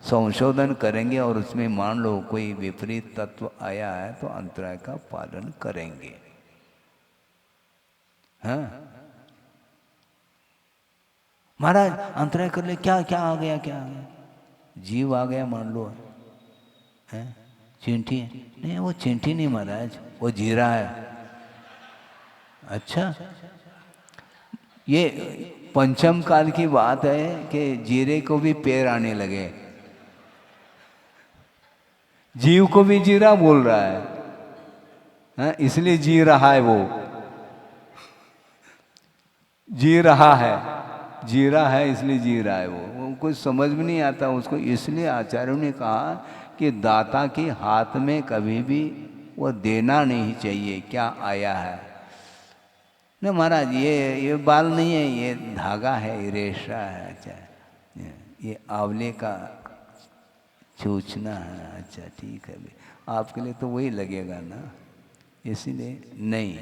संशोधन करेंगे और उसमें मान लो कोई विपरीत तत्व आया है तो अंतराय का पालन करेंगे। हाँ महाराज अंतराय कर ले, क्या क्या आ गया, क्या आ गया? जीव आ गया मान लो, है चींटी नहीं, वो चींटी नहीं महाराज, वो जीरा है। अच्छा, ये पंचम काल की बात है कि जीरे को भी पैर आने लगे, जीव को भी जीरा बोल रहा है, इसलिए जी रहा है, वो जी रहा है, जीरा है इसलिए जी रहा है। वो कुछ समझ में नहीं आता उसको, इसलिए आचार्यों ने कहा कि दाता के हाथ में कभी भी वो देना नहीं चाहिए क्या आया है। न महाराज ये बाल नहीं है, ये धागा है, ये रेशा है, अच्छा ये आंवले का चूचना है, अच्छा ठीक है, आपके लिए तो वही लगेगा ना, इसीलिए नहीं।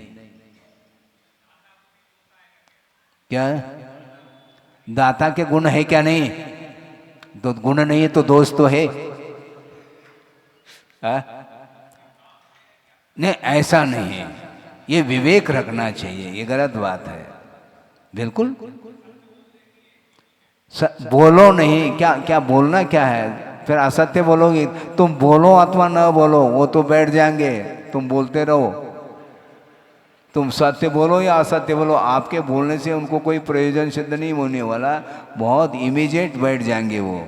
क्या दाता के गुण है क्या? नहीं, तो गुण नहीं है तो दोष तो है। नहीं ऐसा नहीं है, ये विवेक रखना चाहिए, ये गलत बात है बिल्कुल। बोलो नहीं, क्या क्या बोलना क्या है, फिर असत्य बोलोगे, तुम बोलो अथवा न बोलो वो तो बैठ जाएंगे, तुम बोलते रहो, तुम सत्य बोलो या असत्य बोलो, आपके बोलने से उनको कोई प्रयोजन सिद्ध नहीं होने वाला, बहुत इमीडिएट बैठ जाएंगे वो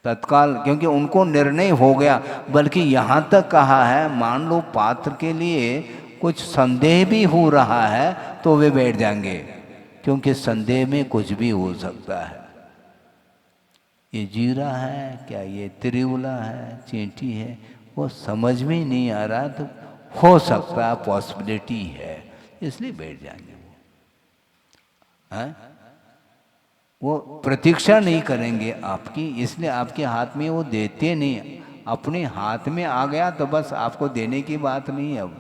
तत्काल, क्योंकि उनको निर्णय हो गया। बल्कि यहाँ तक कहा है, मान लो पात्र के लिए कुछ संदेह भी हो रहा है तो वे बैठ जाएंगे, क्योंकि संदेह में कुछ भी हो सकता है। ये जीरा है क्या, ये त्रिउला है, चींटी है, वो समझ में नहीं आ रहा, तो हो सकता है, पॉसिबिलिटी है, इसलिए बैठ जाएंगे वो। हैं वो प्रतीक्षा नहीं करेंगे आपकी, इसलिए आपके हाथ में वो देते नहीं, अपने हाथ में आ गया तो बस आपको देने की बात नहीं है अब।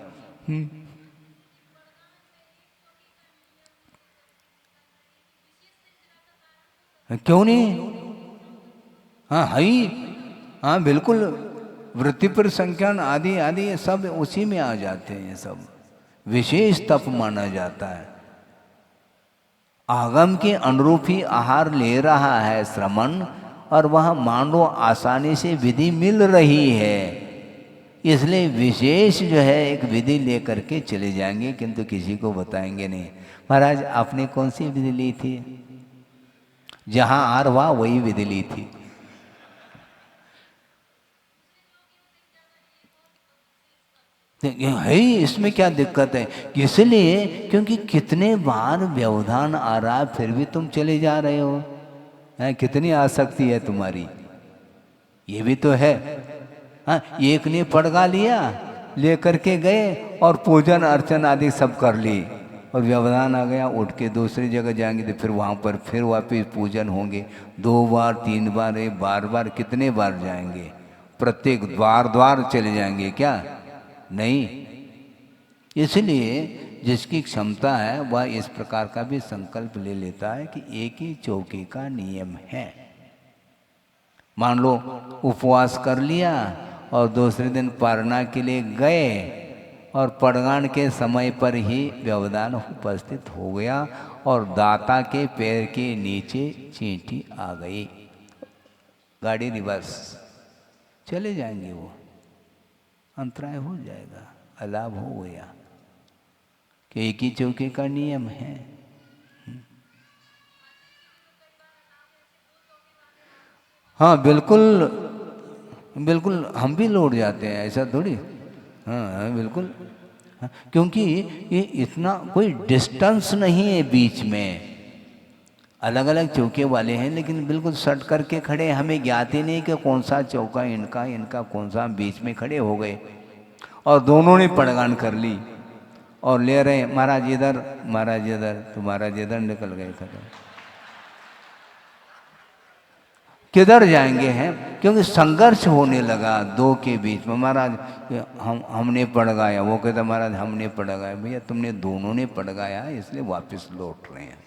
क्यों नहीं? हाँ है ही, हाँ बिल्कुल, वृत्ति पर संख्यान आदि आदि ये सब उसी में आ जाते हैं, ये सब विशेष तप माना जाता है। आगम के अनुरूप ही आहार ले रहा है श्रमण, और वह मान लो आसानी से विधि मिल रही है, इसलिए विशेष जो है एक विधि लेकर के चले जाएंगे, किंतु किसी को बताएंगे नहीं। महाराज आपने कौन सी विधि ली थी? जहां आहार हुआ वही विधि ली थी। है ही, इसमें क्या दिक्कत है? इसलिए क्योंकि कितने बार व्यवधान आ रहा है फिर भी तुम चले जा रहे हो, है कितनी आसक्ति है तुम्हारी, ये भी तो है। हाँ, एक ने पड़गा लिया, ले करके गए और पूजन अर्चन आदि सब कर ली, और व्यवधान आ गया, उठ के दूसरी जगह जाएंगे तो फिर वहाँ पर फिर वापिस पूजन होंगे, 2 बार 3 बार, बार बार कितने बार जाएंगे? प्रत्येक द्वार द्वार चले जाएंगे क्या? नहीं। इसलिए जिसकी क्षमता है वह इस प्रकार का भी संकल्प ले लेता है कि एक ही चौकी का नियम है। मान लो उपवास कर लिया और दूसरे दिन पारना के लिए गए और पड़गान के समय पर ही व्यवधान उपस्थित हो गया और दाता के पैर के नीचे चींटी आ गई। गाड़ी रिवर्स, चले जाएंगे वो, अंतराय हो जाएगा, अलाभ हो गया कि एक ही चौके का नियम है। हाँ बिल्कुल बिल्कुल, हम भी लौट जाते हैं, ऐसा थोड़ी। हाँ बिल्कुल, हाँ, क्योंकि ये इतना कोई डिस्टेंस नहीं है बीच में। अलग अलग चौके वाले हैं लेकिन बिल्कुल सट करके खड़े हैं, हमें ज्ञात ही नहीं कि कौन सा चौका इनका, इनका कौन सा, बीच में खड़े हो गए और दोनों ने पड़गान कर ली और ले रहे महाराज इधर, महाराज इधर, तो महाराज इधर निकल गए, खत्म। किधर जाएंगे हैं, क्योंकि संघर्ष होने लगा दो के बीच में। महाराज हमने पड़गाया, वो कहता महाराज हमने पड़गाया। भैया तुमने दोनों ने पड़गाया इसलिए वापस लौट रहे हैं।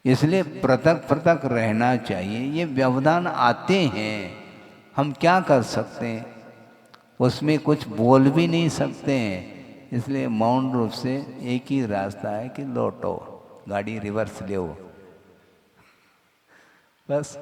इसलिए पृथक पृथक रहना चाहिए। ये व्यवधान आते हैं, हम क्या कर सकते हैं, उसमें कुछ बोल भी नहीं सकते हैं। इसलिए मौन रूप से एक ही रास्ता है कि लौटो, गाड़ी रिवर्स ले, बस।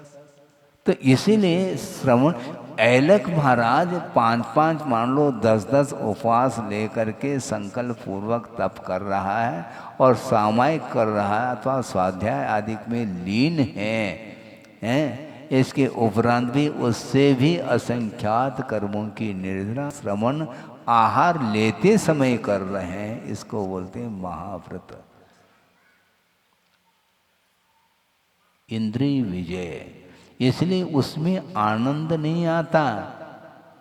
तो इसीलिए श्रवण, ऐलक महाराज 5-5 मान लो 10-10 उपवास लेकर के संकल्प पूर्वक तप कर रहा है और सामायिक कर रहा है अथवा स्वाध्याय आदि में लीन है। इसके उपरांत भी उससे भी असंख्यात कर्मों की निर्जरा श्रवण आहार लेते समय कर रहे हैं। इसको बोलते हैं महाव्रत, इंद्रिय विजय। इसलिए उसमें आनंद नहीं आता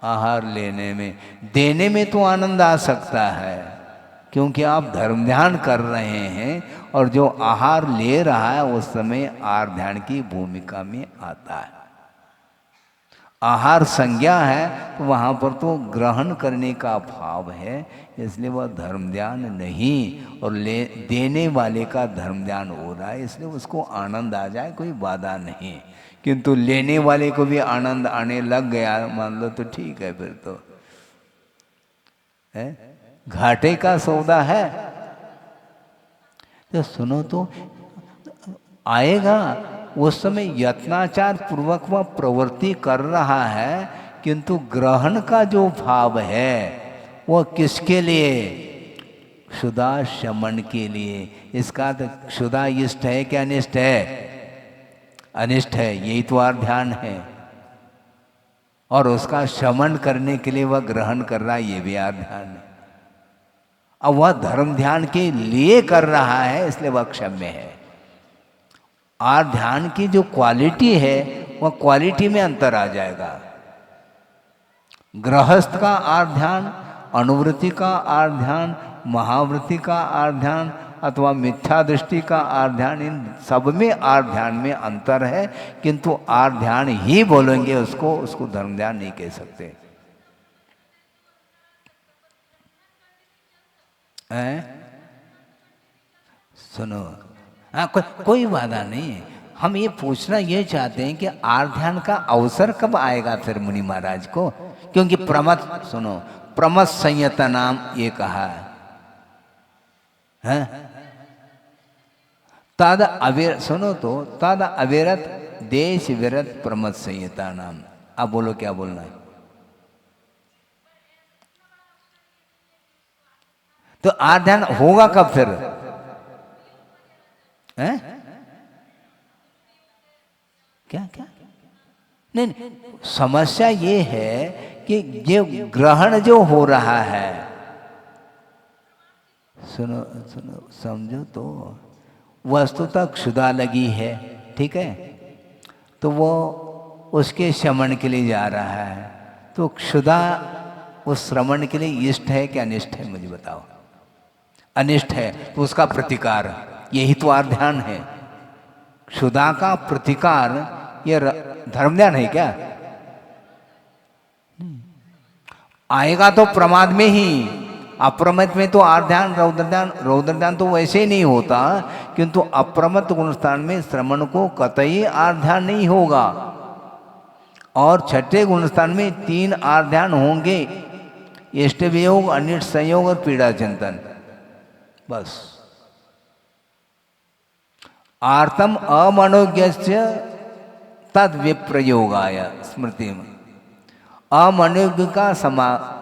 आहार लेने में, देने में तो आनंद आ सकता है क्योंकि आप धर्म ध्यान कर रहे हैं और जो आहार ले रहा है उस समय आहार ध्यान की भूमिका में आता है। आहार संज्ञा है तो वहाँ पर तो ग्रहण करने का भाव है, इसलिए वह धर्म ध्यान नहीं, और देने वाले का धर्म ध्यान हो रहा है, इसलिए उसको आनंद आ जाए, कोई बाधा नहीं। किंतु लेने वाले को भी आनंद आने लग गया मान लो तो ठीक है, फिर तो है घाटे का सौदा है। तो सुनो तो आएगा, उस समय यत्नाचार पूर्वक वह प्रवृत्ति कर रहा है, किंतु ग्रहण का जो भाव है वह किसके लिए, क्षुधा शमन के लिए। इसका तो क्षुधा इष्ट है क्या अनिष्ट है, अनिष्ट है, यही तो आर ध्यान है। और उसका शमन करने के लिए वह ग्रहण कर रहा है, ये भी आर ध्यान है। अब वह धर्म ध्यान के लिए कर रहा है इसलिए वह क्षम्य है। आर ध्यान की जो क्वालिटी है वह क्वालिटी में अंतर आ जाएगा। गृहस्थ का आर ध्यान, अनुवृत्ति का आर ध्यान, महावृत्ति का आर ध्यान अथवा मिथ्या दृष्टि का आर ध्यान, इन सब में आर ध्यान में अंतर है, किंतु आर ध्यान ही बोलेंगे उसको धर्म ध्यान नहीं कह सकते। सुनो, हाँ कोई बाधा नहीं है। हम ये पूछना ये चाहते हैं कि आर ध्यान का अवसर कब आएगा फिर मुनि महाराज को, क्योंकि प्रमथ, सुनो, प्रमथ संयता नाम ये कहा है, तद अविर, सुनो तो, तद अविरत देश विरत प्रमथ संयता नाम। अब बोलो क्या बोलना है। तो आर ध्यान होगा कब फिर, हैं? क्या क्या नहीं, समस्या ये है कि ये ग्रहण जो हो रहा है, सुनो सुनो समझो तो, वस्तुतः क्षुधा लगी है, ठीक है, तो वो उसके शमन के लिए जा रहा है। तो क्षुधा उस श्रवण के लिए इष्ट है क्या अनिष्ट है, मुझे बताओ। अनिष्ट है तो उसका प्रतिकार, यही तो आर ध्यान है। क्षुधा का प्रतिकार ये धर्म ध्यान है क्या? आएगा तो प्रमाद में ही, अप्रमत में तो आर ध्यान रौद्र ध्यान तो वैसे ही नहीं होता, किंतु अप्रमत गुण स्थान में श्रवण को कतई आर ध्यान नहीं होगा। और छठे गुण स्थान में 3 आर ध्यान होंगे, इष्ट वियोग, अनिष्ट संयोग और पीड़ा चिंतन। बस आर्तम अमनोज्ञस्य तद विप्रयोगाय स्मृति में अमनोज्ञ का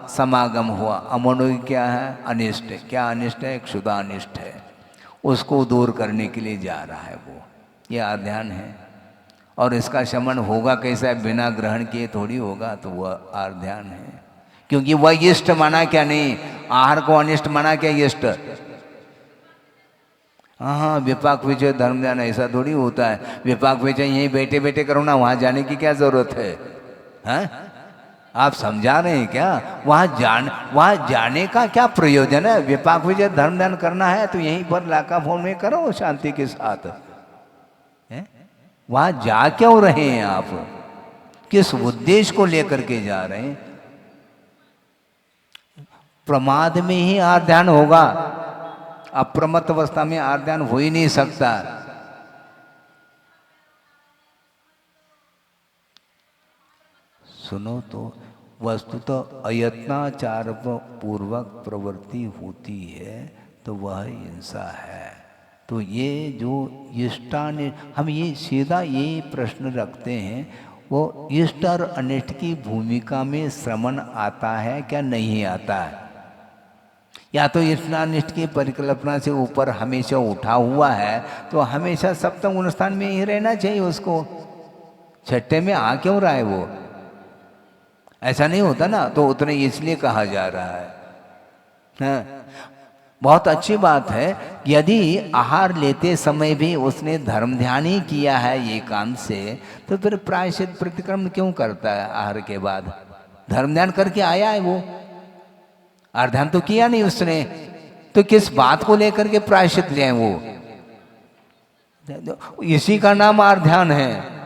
समागम हुआ। अमनोज्ञ क्या है? अनिष्ट। क्या अनिष्ट है? क्षुदानिष्ट है, उसको दूर करने के लिए जा रहा है वो, ये आध्यान है। और इसका शमन होगा कैसा? बिना ग्रहण किए थोड़ी होगा, तो वह आध्यान है। क्योंकि वह इष्ट माना क्या? नहीं, आहार को अनिष्ट माना क्या? इष्ट। हाँ, विपाक विजय धर्म ध्यान ऐसा थोड़ी होता है। विपाक विजय यहीं बैठे बैठे करो ना, वहां जाने की क्या जरूरत है? हैं? आप समझा रहे हैं क्या? वहां जाने का क्या प्रयोजन है? विपाक विजय धर्म ध्यान करना है तो यहीं पर लाका फोन में करो शांति के साथ। वहां जा क्यों रहे हैं आप? किस उद्देश्य को लेकर के जा रहे हैं? प्रमाद में ही आध्यान होगा, अप्रमत्त अवस्था में आध्यान हो ही नहीं सकता। सुनो तो वस्तुतः अयत्नाचार पूर्वक प्रवृत्ति होती है तो वह हिंसा है। तो ये जो इष्टानिष्ट, हम ये सीधा ये प्रश्न रखते हैं, वो इष्ट और अनिष्ट की भूमिका में श्रवण आता है क्या? नहीं आता है। या तो इष्टानिष्ट की परिकल्पना से ऊपर हमेशा उठा हुआ है, तो हमेशा सप्तम गुण स्थान में ही रहना चाहिए उसको। छठे में आ क्यों रहा है वो? ऐसा नहीं होता ना, तो उतने इसलिए कहा जा रहा है। हाँ, बहुत अच्छी बात है। यदि आहार लेते समय भी उसने धर्म ध्यान ही किया है एकांत से, तो फिर प्रायश्चित प्रतिक्रमण क्यों करता है? आहार के बाद धर्म ध्यान करके आया है वो, आर्ध्यान तो किया नहीं उसने, तो किस बात को लेकर के प्रायश्चित ले वो? इसी का नाम आर्ध्यान है।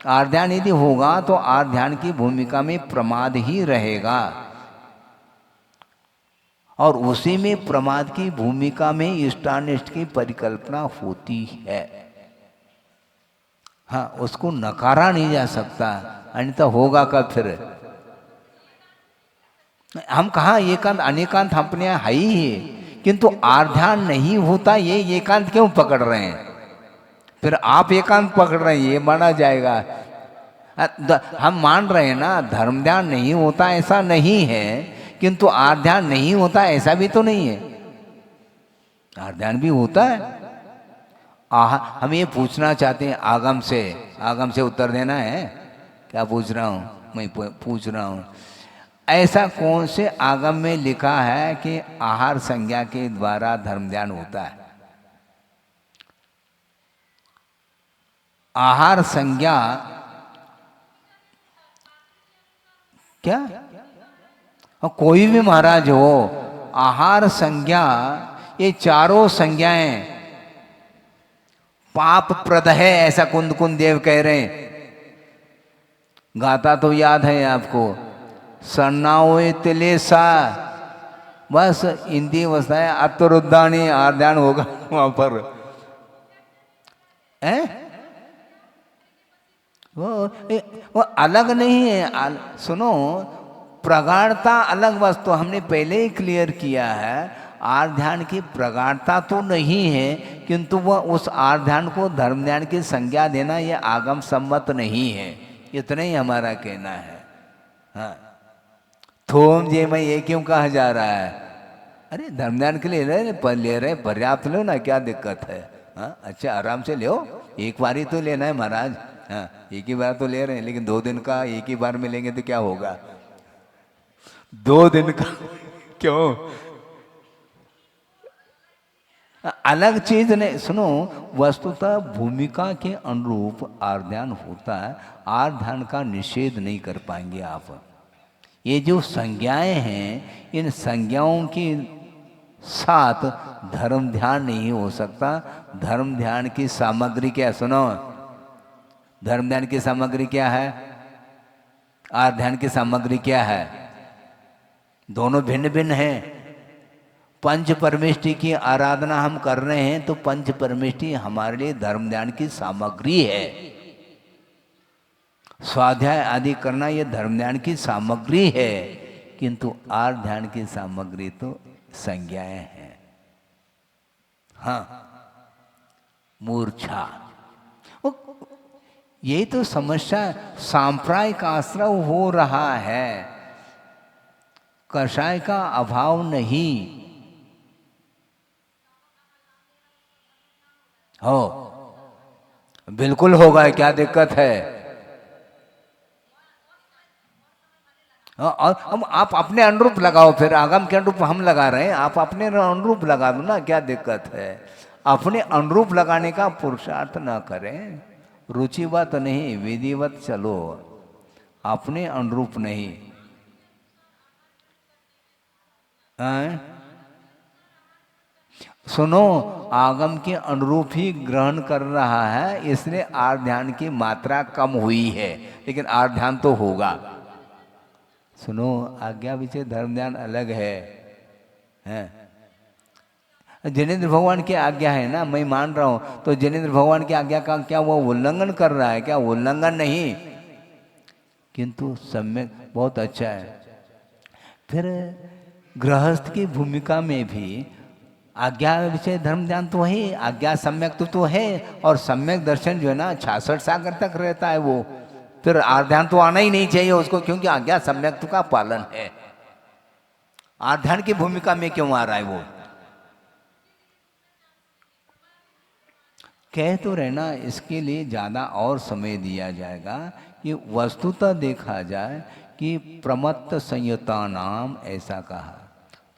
आर्ध्यान यदि होगा तो आर्ध्यान की भूमिका में प्रमाद ही रहेगा, और उसी में प्रमाद की भूमिका में इष्टानिष्ट की परिकल्पना होती है। हाँ, उसको नकारा नहीं जा सकता, अन्यथा होगा कब फिर? हम कहा एकांत अनेकांत अपने यहाँ है ही है, किंतु आर्ध्यान नहीं होता, ये एकांत क्यों पकड़ रहे हैं? फिर आप एकांत पकड़ रहे हैं, ये माना जाएगा। हम मान रहे हैं ना, धर्म ध्यान नहीं होता ऐसा नहीं है, किंतु आर्ध्यान नहीं होता ऐसा भी तो नहीं है। आर्ध्यान भी होता है। हम ये पूछना चाहते हैं आगम से उत्तर देना है। क्या पूछ रहा हूँ मैं? पूछ रहा हूँ, ऐसा कौन से आगम में लिखा है कि आहार संज्ञा के द्वारा धर्म ध्यान होता है? आहार संज्ञा क्या? कोई भी महाराज हो, आहार संज्ञा, ये चारों संज्ञाएं पाप प्रद है, ऐसा कुंद कुंद देव कह रहे हैं। गाता तो याद है आपको, सन्नाओ तिलेसा, बस हिंदी वस्ताएं अतरुद्धानी आर्ध्यान होगा वहां पर। वो अलग नहीं है। सुनो, प्रगाढ़ता अलग वस्तु, हमने पहले ही क्लियर किया है। आर्ध्यान की प्रगाढ़ता तो नहीं है, किंतु वह उस आर्ध्यान को धर्म ध्यान की संज्ञा देना यह आगम सम्मत नहीं है, इतना ही हमारा कहना है। हाँ, थोम जे मैं ये क्यों कहा जा रहा है? अरे धर्म ध्यान के लिए ले रहे पर्याप्त लो ना, क्या दिक्कत है? हाँ, अच्छा आराम से लो, एक बार ही तो लेना है महाराज। हाँ, एक ही बार तो ले रहे हैं, लेकिन 2 दिन का एक ही बार में लेंगे तो क्या होगा? 2 दिन का क्यों? अलग चीज नहीं। सुनो, वस्तुतः भूमिका के अनुरूप आर्ध्यान होता है। आर्ध्यान का निषेध नहीं कर पाएंगे आप। ये जो संज्ञाएं हैं, इन संज्ञाओं के साथ धर्म ध्यान नहीं हो सकता। धर्म ध्यान की सामग्री क्या? सुनो, धर्म ध्यान की सामग्री क्या है? आर्ध्यान की सामग्री क्या है? दोनों भिन्न भिन्न हैं। पंच परमेष्टि की आराधना हम कर रहे हैं, तो पंच परमेष्टि हमारे लिए धर्म ध्यान की सामग्री है। स्वाध्याय आदि करना ये धर्म ध्यान की सामग्री है, किंतु आर ध्यान की सामग्री तो संज्ञाएं हैं। हाँ, मूर्छा, यही तो समस्या, सांप्रदायिक आश्रय हो रहा है, कषाय का अभाव नहीं हो। बिल्कुल होगा, क्या दिक्कत है। और हम आप अपने अनुरूप लगाओ, फिर आगम के अनुरूप हम लगा रहे हैं, आप अपने अनुरूप लगा दो ना, क्या दिक्कत है। अपने अनुरूप लगाने का पुरुषार्थ ना करें, रुचिवत नहीं विधिवत चलो, अपने अनुरूप नहीं। सुनो, आगम के अनुरूप ही ग्रहण कर रहा है, इसलिए आर्ध ध्यान की मात्रा कम हुई है, लेकिन आर्ध ध्यान तो होगा। सुनो, आज्ञा विषय धर्म ध्यान अलग है। जिनेंद्र भगवान की आज्ञा है ना, मैं मान रहा हूं, तो जिनेंद्र भगवान की आज्ञा का क्या वो उल्लंघन कर रहा है? क्या उल्लंघन नहीं, किंतु सम्यक बहुत अच्छा है। फिर गृहस्थ की भूमिका में भी आज्ञा विषय धर्म ध्यान तो है, आज्ञा सम्यक तो है, और सम्यक दर्शन जो है ना 66 सागर तक रहता है वो। फिर आर्ध ध्यान तो आना ही नहीं चाहिए उसको, क्योंकि आज्ञा सम्यक का पालन है। आर्ध ध्यान की भूमिका में क्यों आ रहा है वो? कह तो रहना, इसके लिए ज़्यादा और समय दिया जाएगा कि वस्तुतः देखा जाए कि प्रमत्त संयता नाम ऐसा कहा,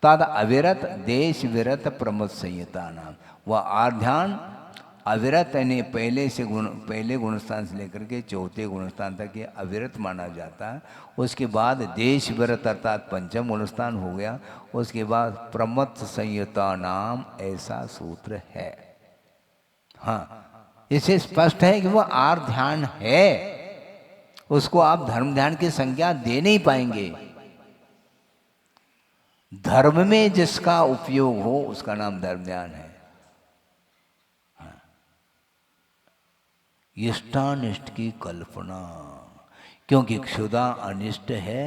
तद अविरत देश विरत प्रमत्त संयता नाम। वह आध्यान अविरत यानी पहले गुणस्थान से लेकर के चौथे गुणस्थान तक ये अविरत माना जाता है। उसके बाद देश विरत अर्थात पंचम गुणस्थान हो गया, उसके बाद प्रमत्त संयता नाम ऐसा सूत्र है। हाँ, इससे स्पष्ट है कि वह आर्ध ध्यान है, उसको आप धर्म ध्यान की संज्ञा दे नहीं पाएंगे। धर्म में जिसका उपयोग हो उसका नाम धर्म ध्यान है। इष्टानिष्ट की कल्पना, क्योंकि क्षुधा अनिष्ट है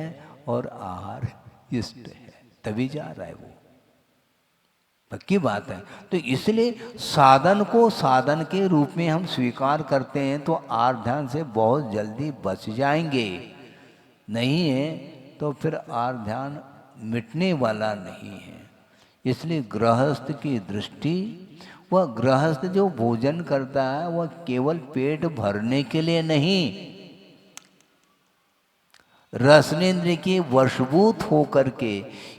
और आहार इष्ट है, तभी जा रहा है वो, पक्की बात है। तो इसलिए साधन को साधन के रूप में हम स्वीकार करते हैं तो आर्ध ध्यान से बहुत जल्दी बच जाएंगे, नहीं है तो फिर आर्ध ध्यान मिटने वाला नहीं है। इसलिए गृहस्थ की दृष्टि, वह गृहस्थ जो भोजन करता है वह केवल पेट भरने के लिए नहीं, रसनेन्द्रिय के वशभूत होकर के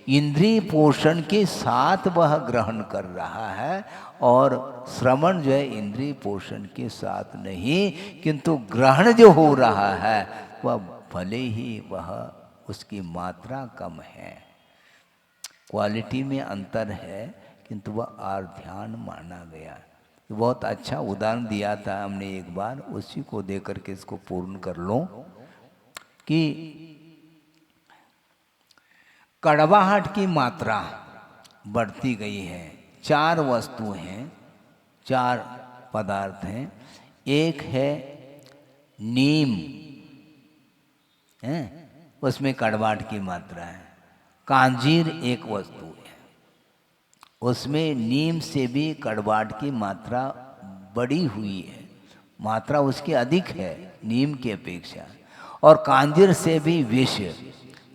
इंद्रिय पोषण के साथ वह ग्रहण कर रहा है, और श्रवण जो है इंद्रिय पोषण के साथ नहीं, किंतु ग्रहण जो हो रहा है वह भले ही वह उसकी मात्रा कम है, क्वालिटी में अंतर है, किंतु वह आर्ध ध्यान माना गया। बहुत अच्छा उदाहरण दिया था हमने एक बार, उसी को दे करके इसको पूर्ण कर लो कि कड़वाहट की मात्रा बढ़ती गई है। 4 वस्तु हैं, 4 पदार्थ हैं। एक है नीम, है उसमें कड़वाहट की मात्रा है। कांजीर एक वस्तु है, उसमें नीम से भी कड़वाहट की मात्रा बढ़ी हुई है, मात्रा उसकी अधिक है नीम की अपेक्षा, और कांजीर से भी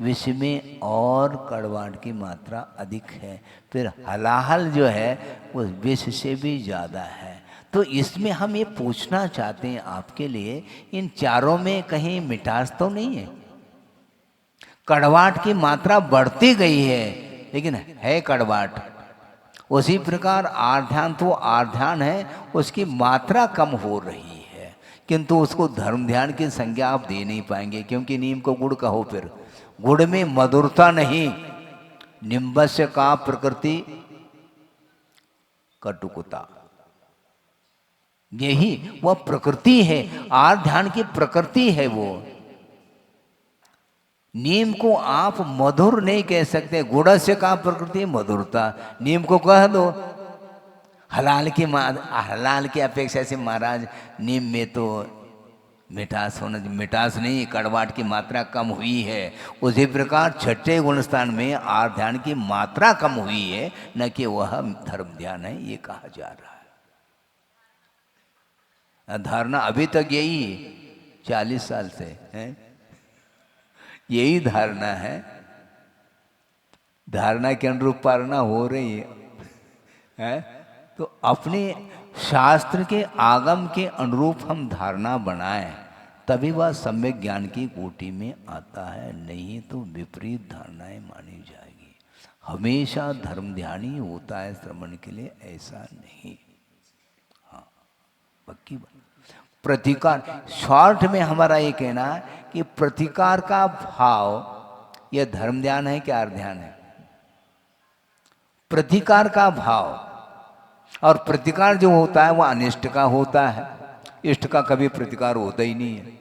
विष में और कड़वाहट की मात्रा अधिक है। फिर हलाहल जो है वो विष से भी ज़्यादा है। तो इसमें हम ये पूछना चाहते हैं आपके लिए, इन चारों में कहीं मिठास तो नहीं है? कड़वाहट की मात्रा बढ़ती गई है लेकिन है कड़वाहट। उसी प्रकार आर्ध्यान तो आर्ध्यान है, उसकी मात्रा कम हो रही है, किंतु उसको धर्म ध्यान की संज्ञा आप दे नहीं पाएंगे, क्योंकि नीम को गुड़ कहो, फिर गुड़ में मधुरता नहीं, निम्बस्य का प्रकृति कटुकता, यही वह प्रकृति है, आर्ध ध्यान की प्रकृति है वो। नीम को आप मधुर नहीं कह सकते, गुड़ से का प्रकृति मधुरता, नीम को कह दो। हलाल की अपेक्षा से महाराज नीम में तो मिठास होना, मिठास नहीं, कड़वाहट की मात्रा कम हुई है। उसी प्रकार छठे गुण स्थान में आर्त ध्यान की मात्रा कम हुई है, न कि वह धर्म ध्यान है, ये कहा जा रहा है। धारणा अभी तक यही 40 साल से है, यही धारणा है। धारणा के अनुरूप पालना हो रही है। तो अपने शास्त्र के आगम के अनुरूप हम धारणा बनाएं, तभी वह सम्यक ज्ञान की कोटि में आता है, नहीं तो विपरीत धारणाएं मानी जाएगी। हमेशा धर्म ध्यान ही होता है श्रवण के लिए, ऐसा नहीं। हाँ, पक्की बात। प्रतिकार, शॉर्ट में हमारा ये कहना है कि प्रतिकार का भाव यह धर्म ध्यान है क्या अर्थ ध्यान है? प्रतिकार का भाव, और प्रतिकार जो होता है वह अनिष्ट का होता है, इष्ट का कभी प्रतिकार होता ही नहीं है।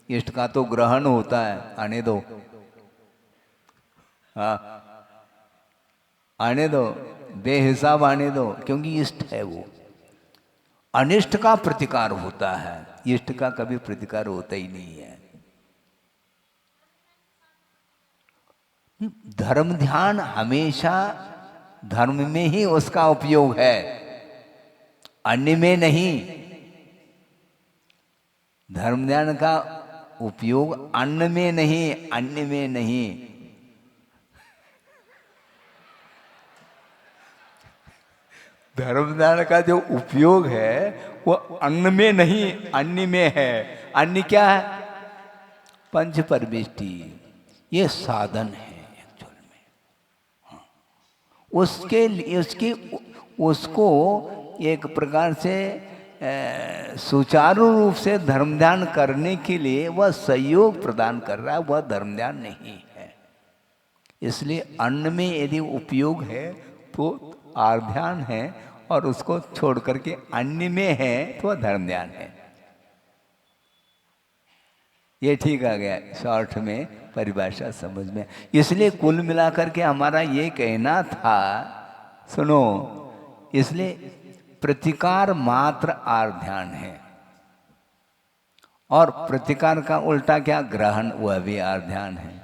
इष्ट का तो ग्रहण होता है, आने दो, हाँ आने दो, बेहिसाब आने दो, क्योंकि इष्ट है वो। अनिष्ट का प्रतिकार होता है, इष्ट का कभी प्रतिकार होता ही नहीं है। धर्म ध्यान हमेशा धर्म में ही उसका उपयोग है, अन्य में नहीं। धर्म ध्यान का उपयोग अन्न में नहीं, अन्य में नहीं। धर्म ध्यान का जो उपयोग है वो अन्न में नहीं, अन्य में है। अन्य क्या है? पंच परमिष्टि, ये साधन है एक्चुअल में। हाँ। उसके लिए उसको एक प्रकार से सुचारू रूप से धर्म ध्यान करने के लिए वह सहयोग प्रदान कर रहा है, वह धर्म ध्यान नहीं है। इसलिए अन्न में यदि उपयोग है तो आर्त ध्यान है, और उसको छोड़ करके अन्य में है तो वह धर्म ध्यान है। ये ठीक आ गया शॉर्ट में, परिभाषा समझ में। इसलिए कुल मिलाकर के हमारा ये कहना था, सुनो, इसलिए प्रतिकार मात्र आर्त ध्यान है, और प्रतिकार का उल्टा क्या? ग्रहण, वह भी आर्त ध्यान है।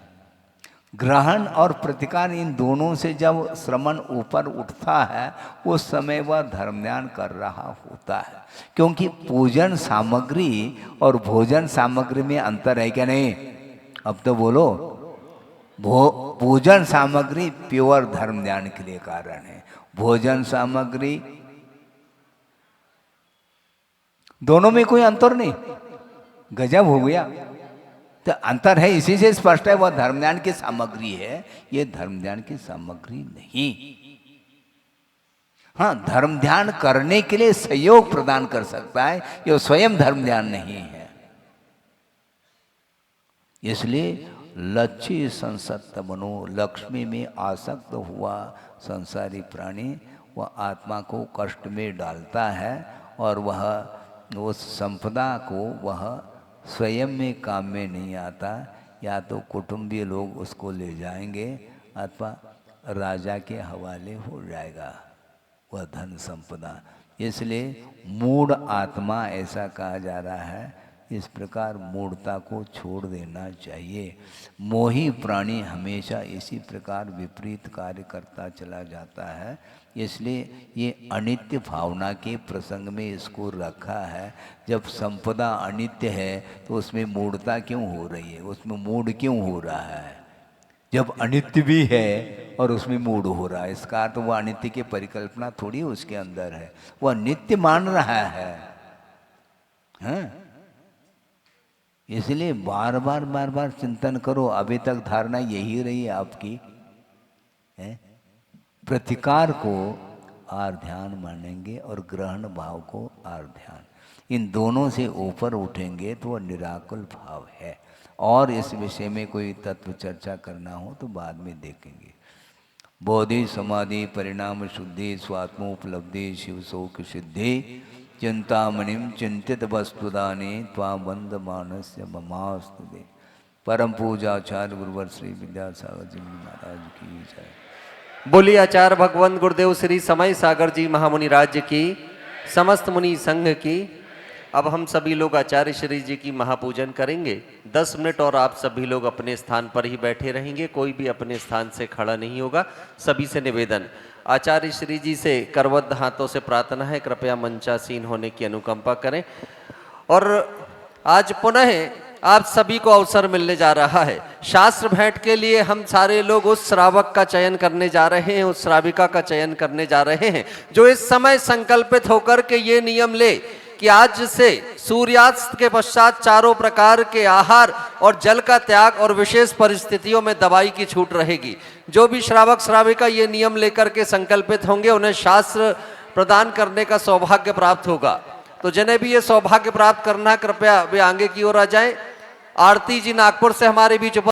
ग्रहण और प्रतिकार, इन दोनों से जब श्रवण ऊपर उठता है उस समय वह धर्म ध्यान कर रहा होता है। क्योंकि पूजन सामग्री और भोजन सामग्री में अंतर है क्या? नहीं, अब तो बोलो। पूजन सामग्री प्योर धर्म ध्यान के लिए कारण है, भोजन सामग्री, दोनों में कोई अंतर नहीं। गजब हो गया। तो अंतर है, इसी से स्पष्ट है वह धर्म ध्यान की सामग्री है, ये धर्म ध्यान की सामग्री नहीं। हाँ, धर्म ध्यान करने के लिए सहयोग प्रदान कर सकता है, ये स्वयं धर्म ध्यान नहीं है। इसलिए लक्ष्य संसक्त बनो, लक्ष्मी में आसक्त हुआ संसारी प्राणी वह आत्मा को कष्ट में डालता है, और वह उस संपदा को वह स्वयं में काम में नहीं आता। या तो कुटुंबीय लोग उसको ले जाएंगे अथवा राजा के हवाले हो जाएगा वह धन संपदा। इसलिए मूढ़ आत्मा ऐसा कहा जा रहा है। इस प्रकार मूढ़ता को छोड़ देना चाहिए। मोही प्राणी हमेशा इसी प्रकार विपरीत कार्य करता चला जाता है। इसलिए ये अनित्य भावना के प्रसंग में इसको रखा है। जब संपदा अनित्य है तो उसमें मूढ़ता क्यों हो रही है, उसमें मूढ़ क्यों हो रहा है? जब अनित्य भी है और उसमें मूढ़ हो रहा है, इसका तो वह अनित्य की परिकल्पना थोड़ी उसके अंदर है, वह नित्य मान रहा है। हाँ? इसलिए बार बार चिंतन करो। अभी तक धारणा यही रही आपकी है? प्रतिकार को आर्त ध्यान मानेंगे और ग्रहण भाव को आर्त ध्यान, इन दोनों से ऊपर उठेंगे तो वह निराकुल भाव है। और इस विषय में कोई तत्व चर्चा करना हो तो बाद में देखेंगे। बोधि समाधि परिणाम शुद्धि स्वात्मोपलब्धि शिव शोक सिद्धि चिंतामणिम चिंतित वस्तुदाने त्वां बंद मानस्य ममास्तुते। परम पूजाचार्य गुरुवर श्री विद्यासागर जी महाराज की जय। बोलिए आचार्य भगवंत गुरुदेव श्री समय सागर जी महामुनि राज्य की, समस्त मुनि संघ की, अब हम सभी लोग आचार्य श्री जी की महापूजन करेंगे। 10 मिनट और आप सभी लोग अपने स्थान पर ही बैठे रहेंगे, कोई भी अपने स्थान से खड़ा नहीं होगा। सभी से निवेदन, आचार्य श्री जी से करबद्ध हाथों से प्रार्थना है, कृपया मंचासीन होने की अनुकंपा करें। और आज पुनः आप सभी को अवसर मिलने जा रहा है। शास्त्र भेंट के लिए हम सारे लोग उस श्रावक का चयन करने जा रहे हैं, उस श्राविका का चयन करने जा रहे हैं जो इस समय संकल्पित होकर के ये नियम ले कि आज से सूर्यास्त के पश्चात चारों प्रकार के आहार और जल का त्याग और विशेष परिस्थितियों में दवाई की छूट रहेगी। जो भी श्रावक श्राविका ये नियम लेकर के संकल्पित होंगे उन्हें शास्त्र प्रदान करने का सौभाग्य प्राप्त होगा। तो जिन्हें भी ये सौभाग्य प्राप्त करना, कृपया वे आगे की ओर आ जाएं। आरती जी नागपुर से हमारे बीच